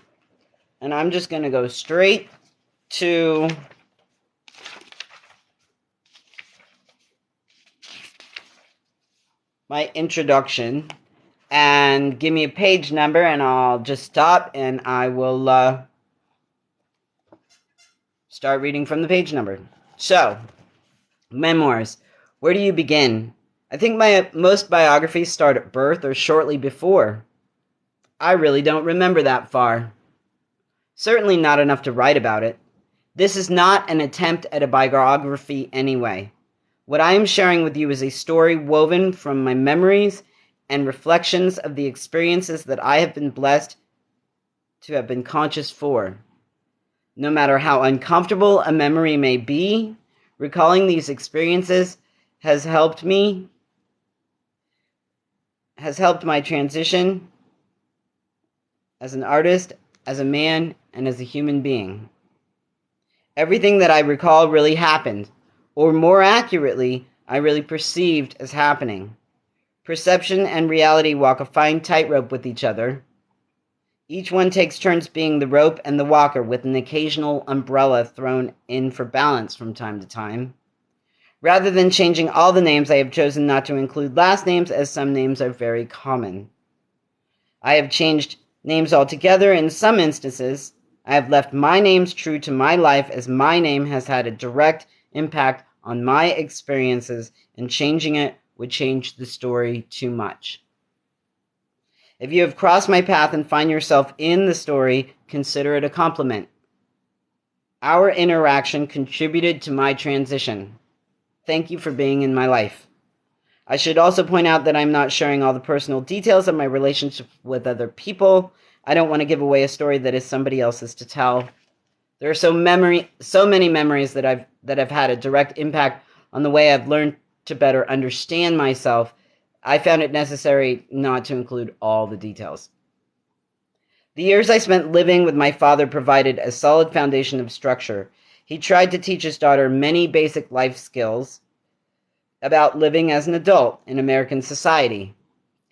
Speaker 1: and I'm just going to go straight to my introduction, and give me a page number, and I'll just stop, and I will start reading from the page number. So, memoirs. Where do you begin? I think most biographies start at birth or shortly before. I really don't remember that far. Certainly not enough to write about it. This is not an attempt at a biography anyway. What I am sharing with you is a story woven from my memories and reflections of the experiences that I have been blessed to have been conscious for. No matter how uncomfortable a memory may be, recalling these experiences has helped my transition as an artist, as a man, and as a human being. Everything that I recall really happened, or more accurately, I really perceived as happening. Perception and reality walk a fine tightrope with each other. Each one takes turns being the rope and the walker, with an occasional umbrella thrown in for balance from time to time. Rather than changing all the names, I have chosen not to include last names, as some names are very common. I have changed names altogether in some instances. I have left my names true to my life, as my name has had a direct impact on my experiences, and changing it would change the story too much. If you have crossed my path and find yourself in the story, consider it a compliment. Our interaction contributed to my transition. Thank you for being in my life. I should also point out that I'm not sharing all the personal details of my relationship with other people. I don't want to give away a story that is somebody else's to tell. There are so many memories that have had a direct impact on the way I've learned to better understand myself. I found it necessary not to include all the details. The years I spent living with my father provided a solid foundation of structure. He tried to teach his daughter many basic life skills about living as an adult in American society.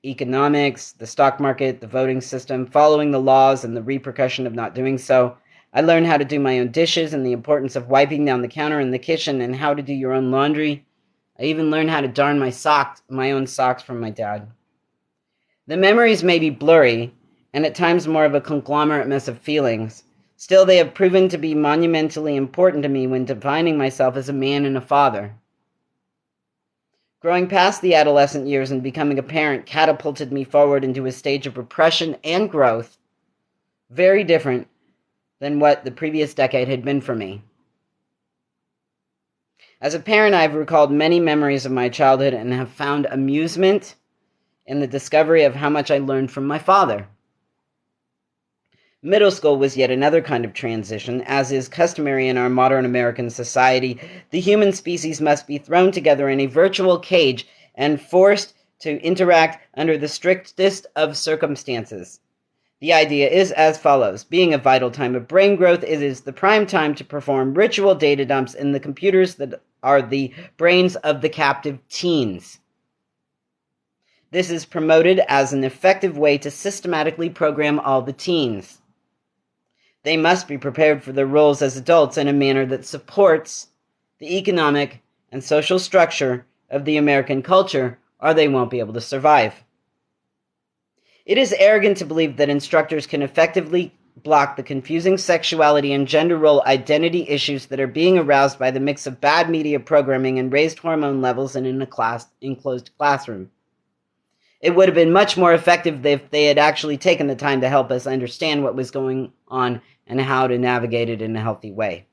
Speaker 1: Economics, the stock market, the voting system, following the laws and the repercussion of not doing so. I learned how to do my own dishes and the importance of wiping down the counter in the kitchen and how to do your own laundry. I even learned how to darn my own socks from my dad. The memories may be blurry, and at times more of a conglomerate mess of feelings. Still, they have proven to be monumentally important to me when defining myself as a man and a father. Growing past the adolescent years and becoming a parent catapulted me forward into a stage of repression and growth, very different than what the previous decade had been for me. As a parent, I have recalled many memories of my childhood and have found amusement in the discovery of how much I learned from my father. Middle school was yet another kind of transition. As is customary in our modern American society, the human species must be thrown together in a virtual cage and forced to interact under the strictest of circumstances. The idea is as follows. Being a vital time of brain growth, it is the prime time to perform ritual data dumps in the computers that are the brains of the captive teens. This is promoted as an effective way to systematically program all the teens. They must be prepared for their roles as adults in a manner that supports the economic and social structure of the American culture, or they won't be able to survive. It is arrogant to believe that instructors can effectively block the confusing sexuality and gender role identity issues that are being aroused by the mix of bad media programming and raised hormone levels in an enclosed classroom. It would have been much more effective if they had actually taken the time to help us understand what was going on and how to navigate it in a healthy way.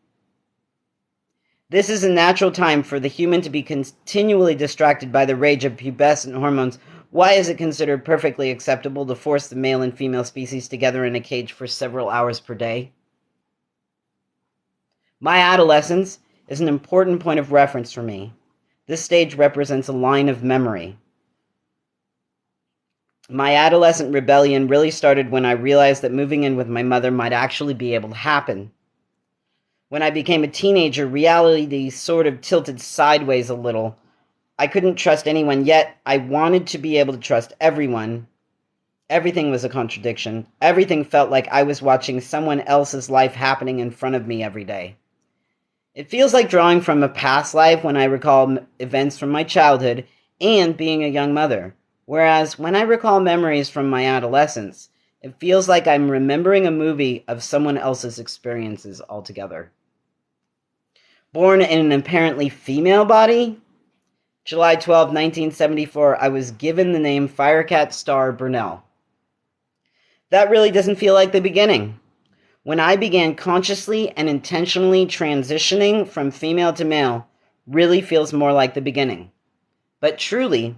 Speaker 1: This is a natural time for the human to be continually distracted by the rage of pubescent hormones. Why is it considered perfectly acceptable to force the male and female species together in a cage for several hours per day? My adolescence is an important point of reference for me. This stage represents a line of memory. My adolescent rebellion really started when I realized that moving in with my mother might actually be able to happen. When I became a teenager, reality sort of tilted sideways a little. I couldn't trust anyone, yet I wanted to be able to trust everyone. Everything was a contradiction. Everything felt like I was watching someone else's life happening in front of me every day. It feels like drawing from a past life when I recall events from my childhood and being a young mother. Whereas when I recall memories from my adolescence, it feels like I'm remembering a movie of someone else's experiences altogether. Born in an apparently female body, July 12, 1974, I was given the name Firecat Star Burnell. That really doesn't feel like the beginning. When I began consciously and intentionally transitioning from female to male, really feels more like the beginning. But truly,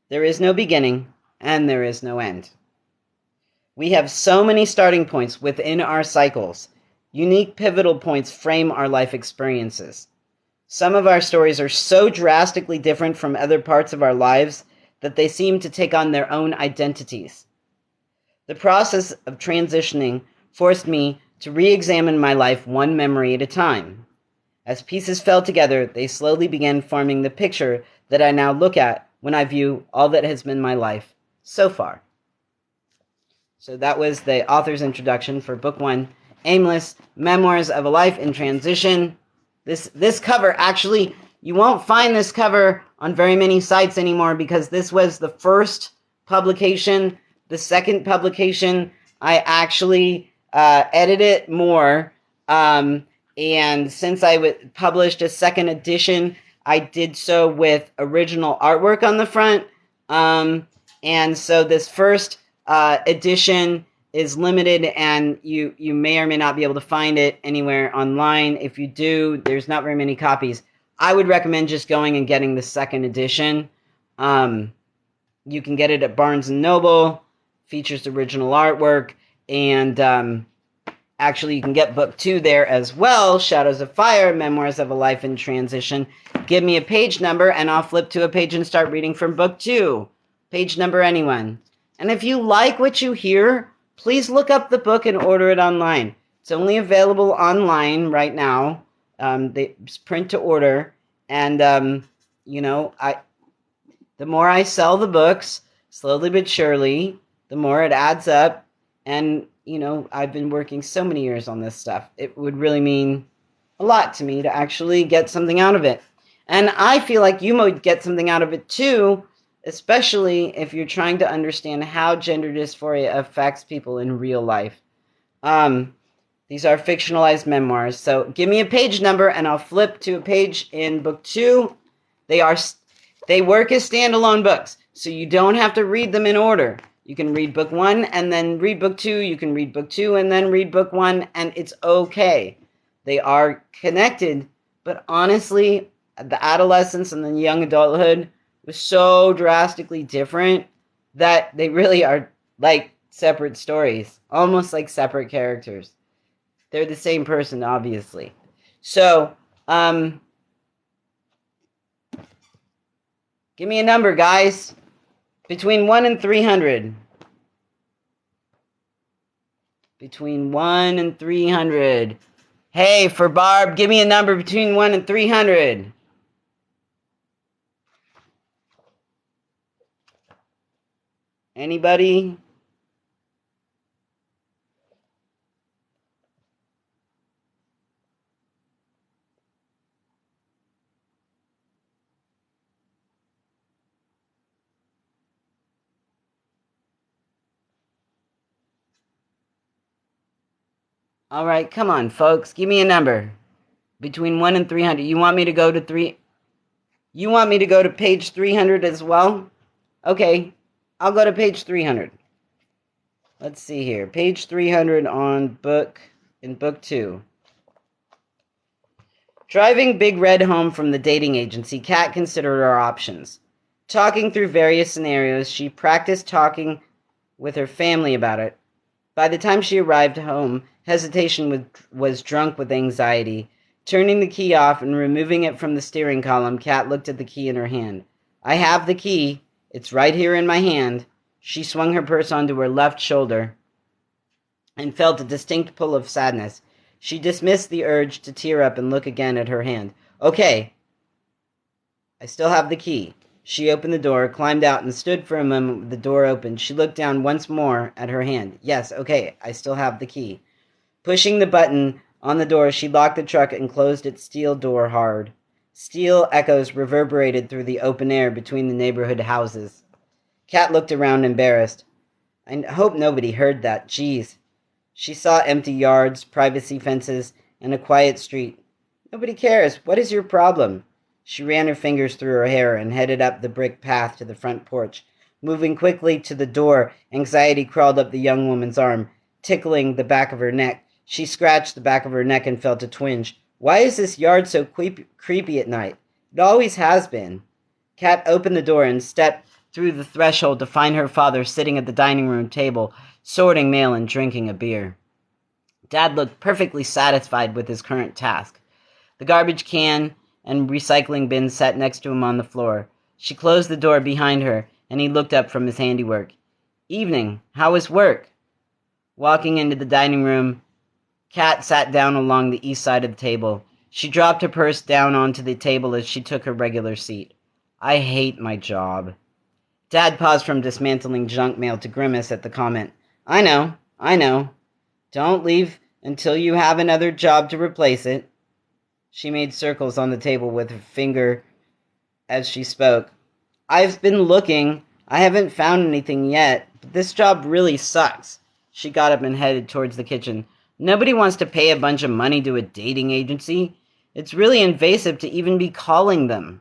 Speaker 1: there is no beginning and there is no end. We have so many starting points within our cycles. Unique pivotal points frame our life experiences. Some of our stories are so drastically different from other parts of our lives that they seem to take on their own identities. The process of transitioning forced me to re-examine my life one memory at a time. As pieces fell together, they slowly began forming the picture that I now look at when I view all that has been my life so far. So that was the author's introduction for Book 1, Aimless, Memoirs of a Life in Transition. This cover, actually, you won't find this cover on very many sites anymore because this was the first publication. The second publication, I actually edited more. And since I published a second edition, I did so with original artwork on the front. And so this first edition is limited, and you may or may not be able to find it anywhere online. If you do, there's not very many copies. I would recommend just going and getting the second edition. You can get it at Barnes & Noble, features original artwork, and actually you can get book 2 there as well, Shadows of Fire, Memoirs of a Life in Transition. Give me a page number, and I'll flip to a page and start reading from book 2. Page number, anyone. And if you like what you hear, please look up the book and order it online. It's only available online right now. It's print to order. And, the more I sell the books, slowly but surely, the more it adds up. And, I've been working so many years on this stuff. It would really mean a lot to me to actually get something out of it. And I feel like you might get something out of it too, especially if you're trying to understand how gender dysphoria affects people in real life. These are fictionalized memoirs. So give me a page number and I'll flip to a page in book 2. They work as standalone books, so you don't have to read them in order. You can read book 1 and then read book 2. You can read book 2 and then read book 1, and it's okay. They are connected, but honestly, the adolescence and the young adulthood was so drastically different that they really are like separate stories, almost like separate characters. They're the same person, obviously. So, give me a number, guys. Between 1 and 300. between 1 and 300. Hey, for Barb, give me a number between 1 and 300. Anybody? All right, come on, folks. Give me a number between 1 and 300. You want me to go to page 300 as well? Okay, I'll go to page 300. Let's see here. Page 300 in book 2. Driving Big Red home from the dating agency, Kat considered her options. Talking through various scenarios, she practiced talking with her family about it. By the time she arrived home, hesitation was drunk with anxiety. Turning the key off and removing it from the steering column, Kat looked at the key in her hand. I have the key. It's right here in my hand. She swung her purse onto her left shoulder and felt a distinct pull of sadness. She dismissed the urge to tear up and look again at her hand. Okay, I still have the key. She opened the door, climbed out, and stood for a moment with the door open. She looked down once more at her hand. Yes, okay, I still have the key. Pushing the button on the door, she locked the truck and closed its steel door hard. Steel echoes reverberated through the open air between the neighborhood houses. Kat looked around, embarrassed. I hope nobody heard that. Geez. She saw empty yards, privacy fences, and a quiet street. Nobody cares. What is your problem? She ran her fingers through her hair and headed up the brick path to the front porch. Moving quickly to the door, anxiety crawled up the young woman's arm, tickling the back of her neck. She scratched the back of her neck and felt a twinge. Why is this yard so creepy at night? It always has been. Kat opened the door and stepped through the threshold to find her father sitting at the dining room table, sorting mail and drinking a beer. Dad looked perfectly satisfied with his current task. The garbage can and recycling bin sat next to him on the floor. She closed the door behind her, and he looked up from his handiwork. Evening. How was work? Walking into the dining room, Kat sat down along the east side of the table. She dropped her purse down onto the table as she took her regular seat. I hate my job. Dad paused from dismantling junk mail to grimace at the comment. I know. Don't leave until you have another job to replace it. She made circles on the table with her finger as she spoke. I've been looking. I haven't found anything yet, but this job really sucks. She got up and headed towards the kitchen. Nobody wants to pay a bunch of money to a dating agency. It's really invasive to even be calling them.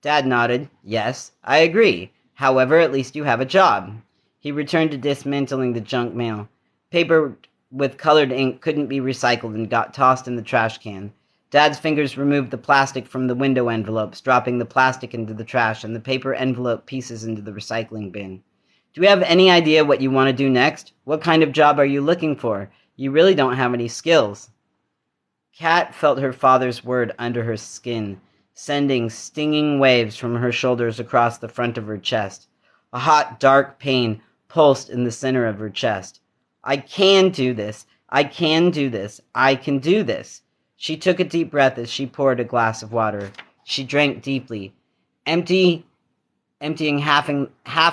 Speaker 1: Dad nodded. Yes, I agree. However, at least you have a job. He returned to dismantling the junk mail. Paper with colored ink couldn't be recycled and got tossed in the trash can. Dad's fingers removed the plastic from the window envelopes, dropping the plastic into the trash and the paper envelope pieces into the recycling bin. Do you have any idea what you want to do next? What kind of job are you looking for? You really don't have any skills. Kat felt her father's word under her skin, sending stinging waves from her shoulders across the front of her chest. A hot, dark pain pulsed in the center of her chest. I can do this. I can do this. I can do this. She took a deep breath as she poured a glass of water. She drank deeply, emptying half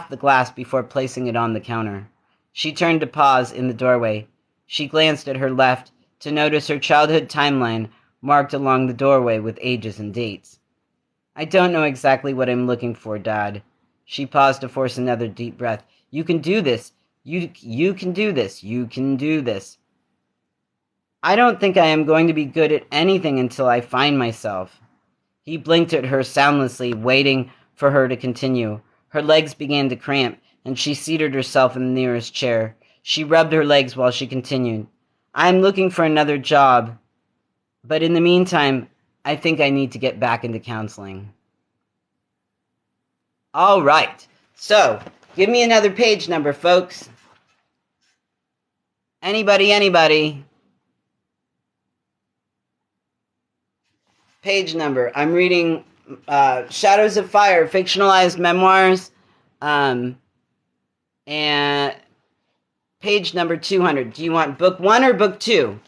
Speaker 1: the glass before placing it on the counter. She turned to pause in the doorway. She glanced at her left to notice her childhood timeline marked along the doorway with ages and dates. I don't know exactly what I'm looking for, Dad. She paused to force another deep breath. You can do this. You can do this. You can do this. I don't think I am going to be good at anything until I find myself. He blinked at her soundlessly, waiting for her to continue. Her legs began to cramp, and she seated herself in the nearest chair. She rubbed her legs while she continued. I am looking for another job, but in the meantime, I think I need to get back into counseling. All right, so give me another page number, folks. Anybody? Page number. I'm reading Shadows of Fire, fictionalized memoirs, and Page number 200. Do you want book 1 or book 2?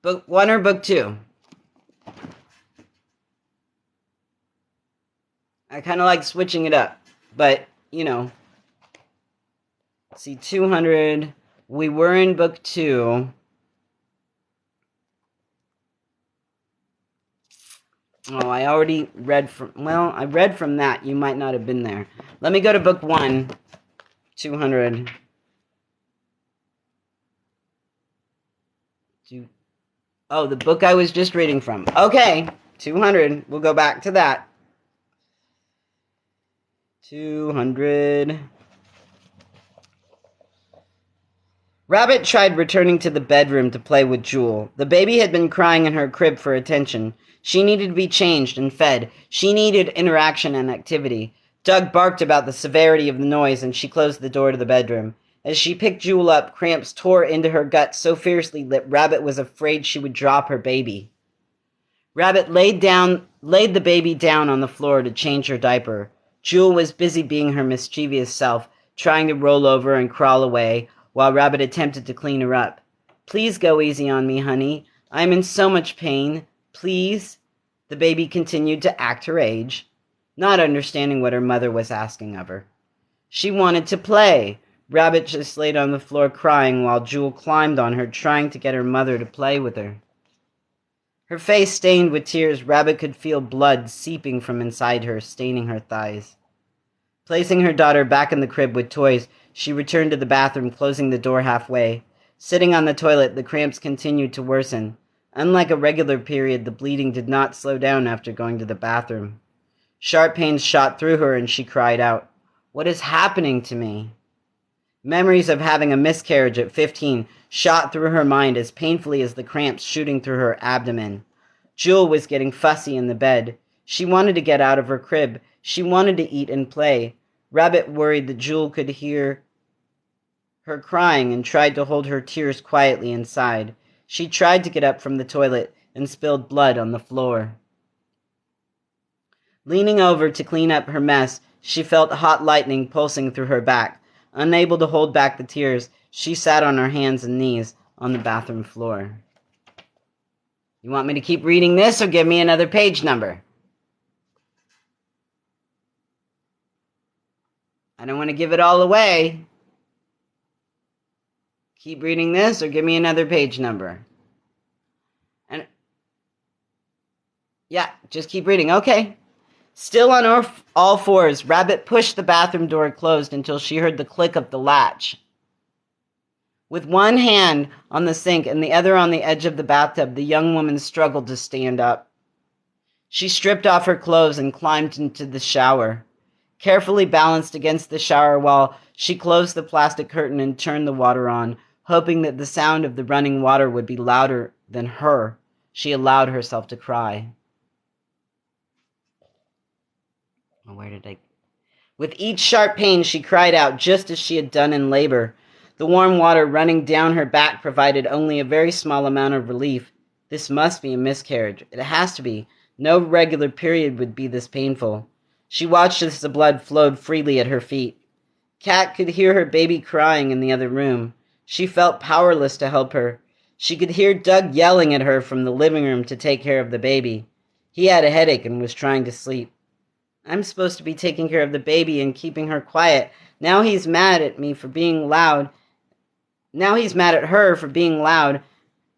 Speaker 1: Book 1 or book 2? I kind of like switching it up, but, you know. See, 200. We were in book 2. Oh, I already read from... Well, I read from that. You might not have been there. Let me go to book 1. 200. Oh, the book I was just reading from. Okay, 200. We'll go back to that. 200. Rabbit tried returning to the bedroom to play with Jewel. The baby had been crying in her crib for attention. She needed to be changed and fed. She needed interaction and activity. Doug barked about the severity of the noise, and she closed the door to the bedroom. As she picked Jewel up, cramps tore into her gut so fiercely that Rabbit was afraid she would drop her baby. Rabbit laid the baby down on the floor to change her diaper. Jewel was busy being her mischievous self, trying to roll over and crawl away, while Rabbit attempted to clean her up. "Please go easy on me, honey. I'm in so much pain. Please." The baby continued to act her age, not understanding what her mother was asking of her. She wanted to play. Rabbit just laid on the floor crying while Jewel climbed on her, trying to get her mother to play with her. Her face stained with tears, Rabbit could feel blood seeping from inside her, staining her thighs. Placing her daughter back in the crib with toys, she returned to the bathroom, closing the door halfway. Sitting on the toilet, the cramps continued to worsen. Unlike a regular period, the bleeding did not slow down after going to the bathroom. Sharp pains shot through her, and she cried out, "What is happening to me?" Memories of having a miscarriage at 15 shot through her mind as painfully as the cramps shooting through her abdomen. Jewel was getting fussy in the bed. She wanted to get out of her crib. She wanted to eat and play. Rabbit worried that Jewel could hear her crying and tried to hold her tears quietly inside. She tried to get up from the toilet and spilled blood on the floor. Leaning over to clean up her mess, she felt hot lightning pulsing through her back. Unable to hold back the tears, she sat on her hands and knees on the bathroom floor. You want me to keep reading this or give me another page number? I don't want to give it all away. Keep reading this or give me another page number. And yeah, just keep reading. Okay. Still on all fours, Rabbit pushed the bathroom door closed until she heard the click of the latch. With one hand on the sink and the other on the edge of the bathtub, the young woman struggled to stand up. She stripped off her clothes and climbed into the shower. Carefully balanced against the shower wall, she closed the plastic curtain and turned the water on, hoping that the sound of the running water would be louder than her. She allowed herself to cry. With each sharp pain, she cried out, just as she had done in labor. The warm water running down her back provided only a very small amount of relief. This must be a miscarriage. It has to be. No regular period would be this painful. She watched as the blood flowed freely at her feet. Kat could hear her baby crying in the other room. She felt powerless to help her. She could hear Doug yelling at her from the living room to take care of the baby. He had a headache and was trying to sleep. I'm supposed to be taking care of the baby and keeping her quiet. Now he's mad at me for being loud. Now he's mad at her for being loud.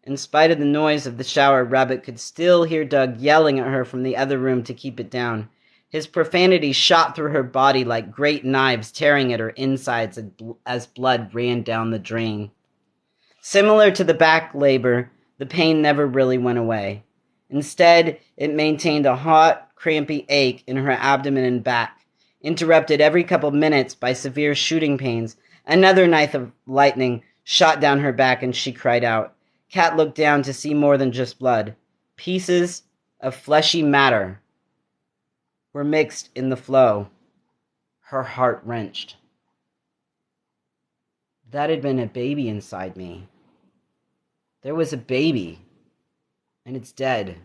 Speaker 1: In spite of the noise of the shower, Rabbit could still hear Doug yelling at her from the other room to keep it down. His profanity shot through her body like great knives, tearing at her insides as blood ran down the drain. Similar to the back labor, the pain never really went away. Instead, it maintained a hot, crampy ache in her abdomen and back, interrupted every couple of minutes by severe shooting pains. Another knife of lightning shot down her back, and she cried out. Kat looked down to see more than just blood. Pieces of fleshy matter were mixed in the flow. Her heart wrenched. That had been a baby inside me. There was a baby, and it's dead.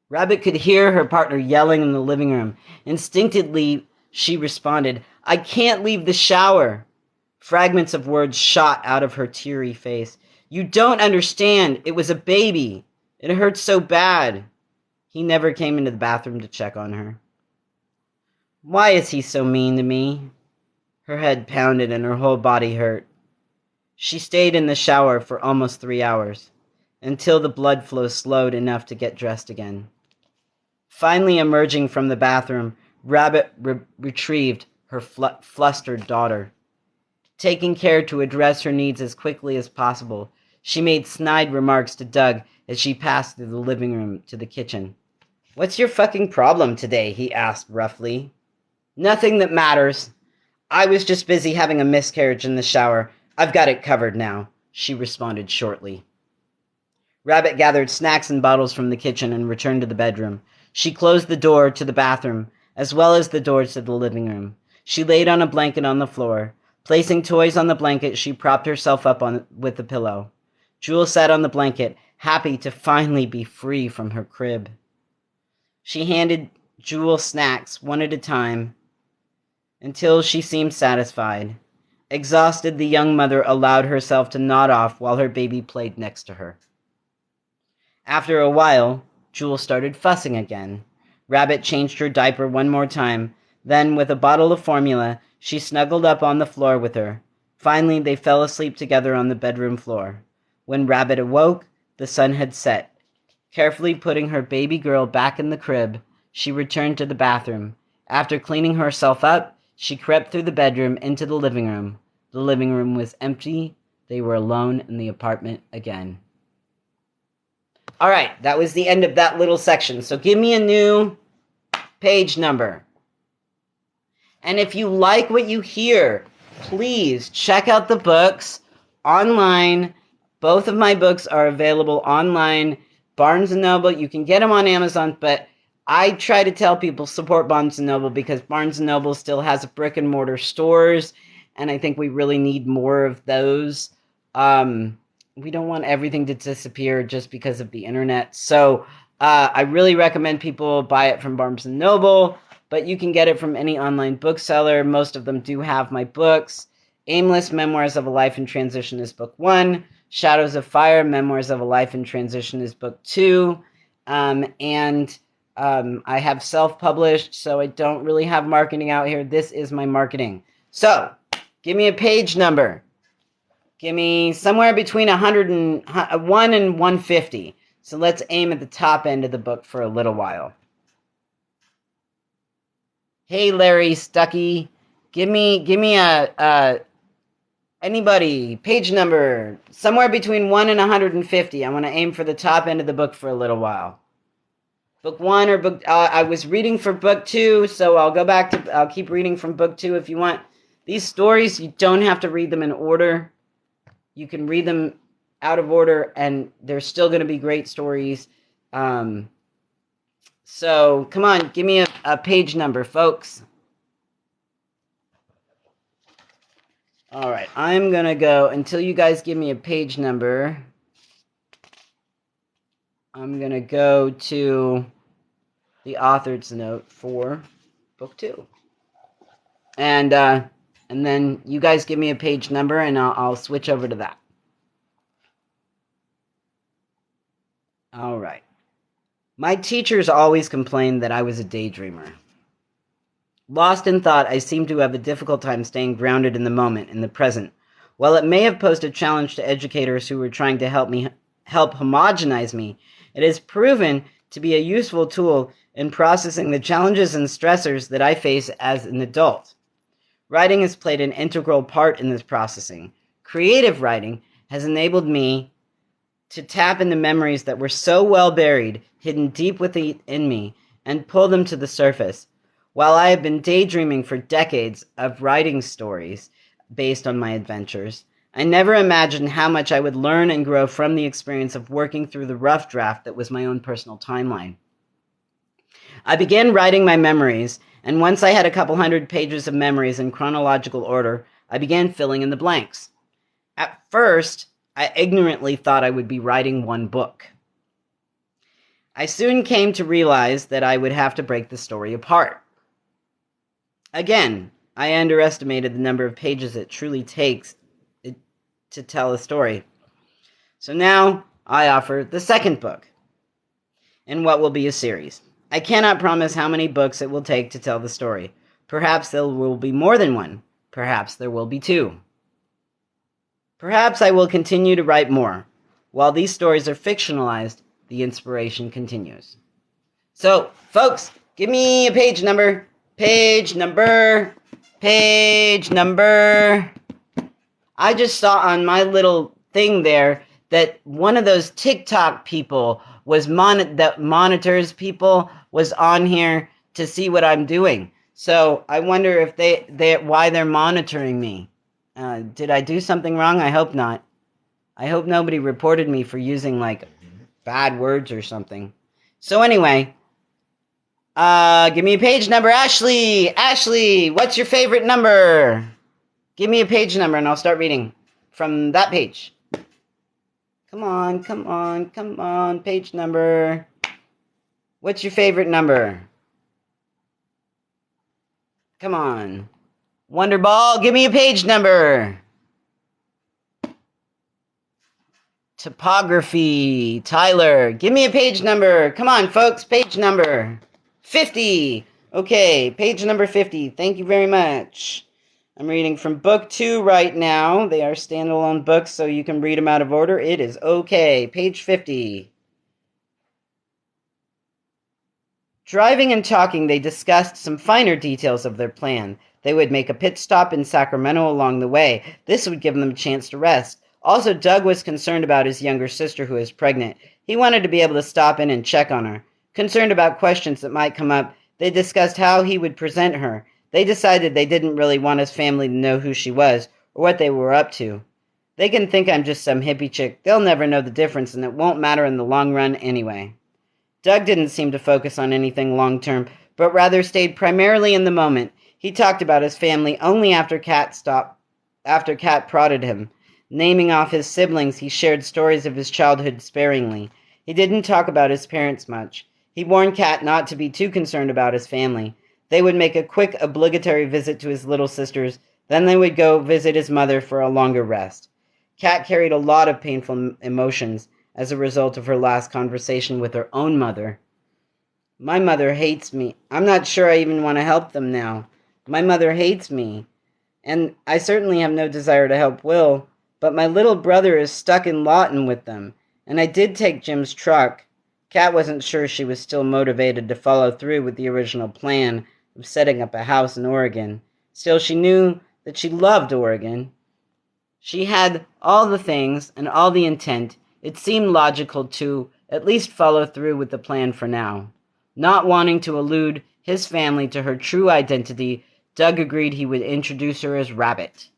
Speaker 1: Rabbit could hear her partner yelling in the living room. Instinctively, she responded, I can't leave the shower. Fragments of words shot out of her teary face. You don't understand. It was a baby. It hurt so bad. He never came into the bathroom to check on her. Why is he so mean to me? Her head pounded and her whole body hurt. She stayed in the shower for almost 3 hours, until the blood flow slowed enough to get dressed again. Finally emerging from the bathroom, Rabbit retrieved her flustered daughter. Taking care to address her needs as quickly as possible, she made snide remarks to Doug as she passed through the living room to the kitchen. What's your fucking problem today? He asked roughly. Nothing that matters. I was just busy having a miscarriage in the shower. I've got it covered now, she responded shortly. Rabbit gathered snacks and bottles from the kitchen and returned to the bedroom. She closed the door to the bathroom, as well as the doors to the living room. She laid on a blanket on the floor. Placing toys on the blanket, she propped herself up with the pillow. Jewel sat on the blanket, happy to finally be free from her crib. She handed Jewel snacks one at a time until she seemed satisfied. Exhausted, the young mother allowed herself to nod off while her baby played next to her. After a while, Jewel started fussing again. Rabbit changed her diaper one more time. Then, with a bottle of formula, she snuggled up on the floor with her. Finally, they fell asleep together on the bedroom floor. When Rabbit awoke, the sun had set. Carefully putting her baby girl back in the crib, she returned to the bathroom. After cleaning herself up, she crept through the bedroom into the living room. The living room was empty. They were alone in the apartment again. All right, that was the end of that little section. So give me a new page number. And if you like what you hear, please check out the books online. Both of my books are available online. Barnes & Noble, you can get them on Amazon, but I try to tell people support Barnes & Noble because Barnes & Noble still has brick and mortar stores, and I think we really need more of those. We don't want everything to disappear just because of the internet. So I really recommend people buy it from Barnes & Noble, but you can get it from any online bookseller. Most of them do have my books. Aimless Memoirs of a Life in Transition is book 1. Shadows of Fire, Memoirs of a Life in Transition is book 2. I have self-published, so I don't really have marketing out here. This is my marketing. So, give me a page number. Give me somewhere between 101 and 150. So let's aim at the top end of the book for a little while. Hey, Larry Stuckey, give me a anybody, page number, somewhere between 1 and 150. I want to aim for the top end of the book for a little while. Book 1 or book... I was reading for book 2, so I'll keep reading from book 2 if you want. These stories, you don't have to read them in order. You can read them out of order, and they're still going to be great stories. So, come on, give me a page number, folks. All right, I'm going to go, until you guys give me a page number, I'm going to go to the author's note for book 2. And then you guys give me a page number, and I'll switch over to that. All right. My teachers always complained that I was a daydreamer. Lost in thought, I seemed to have a difficult time staying grounded in the moment, in the present. While it may have posed a challenge to educators who were trying to help homogenize me, it has proven to be a useful tool in processing the challenges and stressors that I face as an adult. Writing has played an integral part in this processing. Creative writing has enabled me to tap into memories that were so well buried, hidden deep within me, and pull them to the surface. While I have been daydreaming for decades of writing stories based on my adventures, I never imagined how much I would learn and grow from the experience of working through the rough draft that was my own personal timeline. I began writing my memories, and once I had a couple hundred pages of memories in chronological order, I began filling in the blanks. At first, I ignorantly thought I would be writing one book. I soon came to realize that I would have to break the story apart. Again, I underestimated the number of pages it truly takes to tell a story. So now I offer the second book in what will be a series. I cannot promise how many books it will take to tell the story. Perhaps there will be more than one. Perhaps there will be two. Perhaps I will continue to write more. While these stories are fictionalized, the inspiration continues. So, folks, give me a page number. Page number. Page number. I just saw on my little thing there that one of those TikTok people was that monitors people was on here to see what I'm doing. So I wonder if they why they're monitoring me. Did I do something wrong? I hope not. I hope nobody reported me for using like bad words or something. So anyway, give me a page number, Ashley. Ashley, what's your favorite number? Give me a page number and I'll start reading from that page. Come on, come on, come on. Page number. What's your favorite number? Come on. Wonderball, give me a page number. Topography. Tyler, give me a page number. Come on, folks. Page number 50. Okay, page number 50. Thank you very much. I'm reading from book 2 right now. They are standalone books, so you can read them out of order. It is okay. Page 50. Driving and talking, they discussed some finer details of their plan. They would make a pit stop in Sacramento along the way. This would give them a chance to rest. Also, Doug was concerned about his younger sister who is pregnant. He wanted to be able to stop in and check on her. Concerned about questions that might come up, they discussed how he would present her. They decided they didn't really want his family to know who she was or what they were up to. They can think I'm just some hippie chick. They'll never know the difference, and it won't matter in the long run anyway. Doug didn't seem to focus on anything long-term, but rather stayed primarily in the moment. He talked about his family only after Kat prodded him. Naming off his siblings, he shared stories of his childhood sparingly. He didn't talk about his parents much. He warned Kat not to be too concerned about his family. They would make a quick, obligatory visit to his little sisters, then they would go visit his mother for a longer rest. Kat carried a lot of painful emotions as a result of her last conversation with her own mother. My mother hates me. I'm not sure I even want to help them now. My mother hates me. And I certainly have no desire to help Will, but my little brother is stuck in Lawton with them, and I did take Jim's truck. Kat wasn't sure she was still motivated to follow through with the original plan of setting up a house in Oregon. Still, she knew that she loved Oregon. She had all the things and all the intent. It seemed logical to at least follow through with the plan for now. Not wanting to allude his family to her true identity, Doug agreed he would introduce her as Rabbit.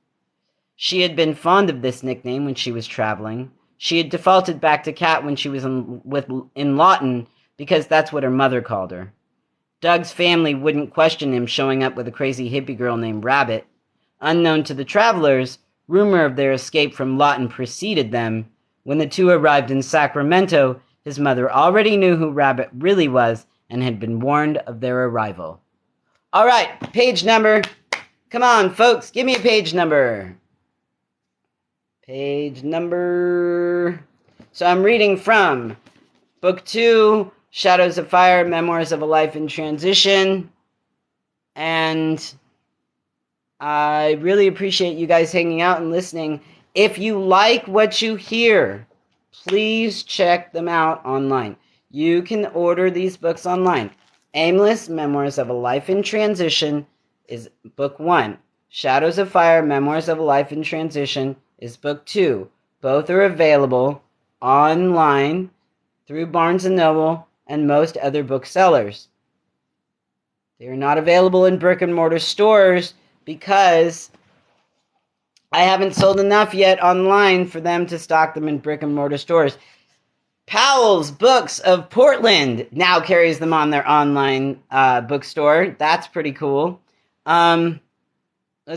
Speaker 1: She had been fond of this nickname when she was traveling. She had defaulted back to Kat when she was in Lawton because that's what her mother called her. Doug's family wouldn't question him showing up with a crazy hippie girl named Rabbit. Unknown to the travelers, rumor of their escape from Lawton preceded them. When the two arrived in Sacramento, his mother already knew who Rabbit really was and had been warned of their arrival. All right, page number. Come on, folks, give me a page number. Page number. So I'm reading from Book 2, Shadows of Fire, Memoirs of a Life in Transition. And I really appreciate you guys hanging out and listening. If you like what you hear, please check them out online. You can order these books online. Aimless, Memoirs of a Life in Transition is Book 1. Shadows of Fire, Memoirs of a Life in Transition is Book 2. Both are available online through Barnes & Noble and most other booksellers. They are not available in brick-and-mortar stores because I haven't sold enough yet online for them to stock them in brick-and-mortar stores. Powell's Books of Portland now carries them on their online bookstore. That's pretty cool. Let's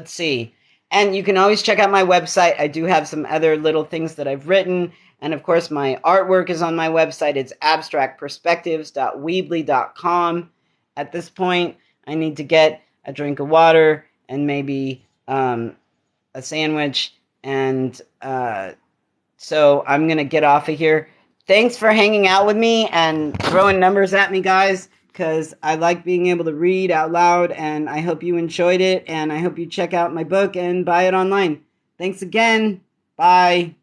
Speaker 1: see. And you can always check out my website. I do have some other little things that I've written. And, of course, my artwork is on my website. It's abstractperspectives.weebly.com. At this point, I need to get a drink of water and maybe a sandwich. And so I'm going to get off of here. Thanks for hanging out with me and throwing numbers at me, guys, because I like being able to read out loud, and I hope you enjoyed it, and I hope you check out my book and buy it online. Thanks again. Bye.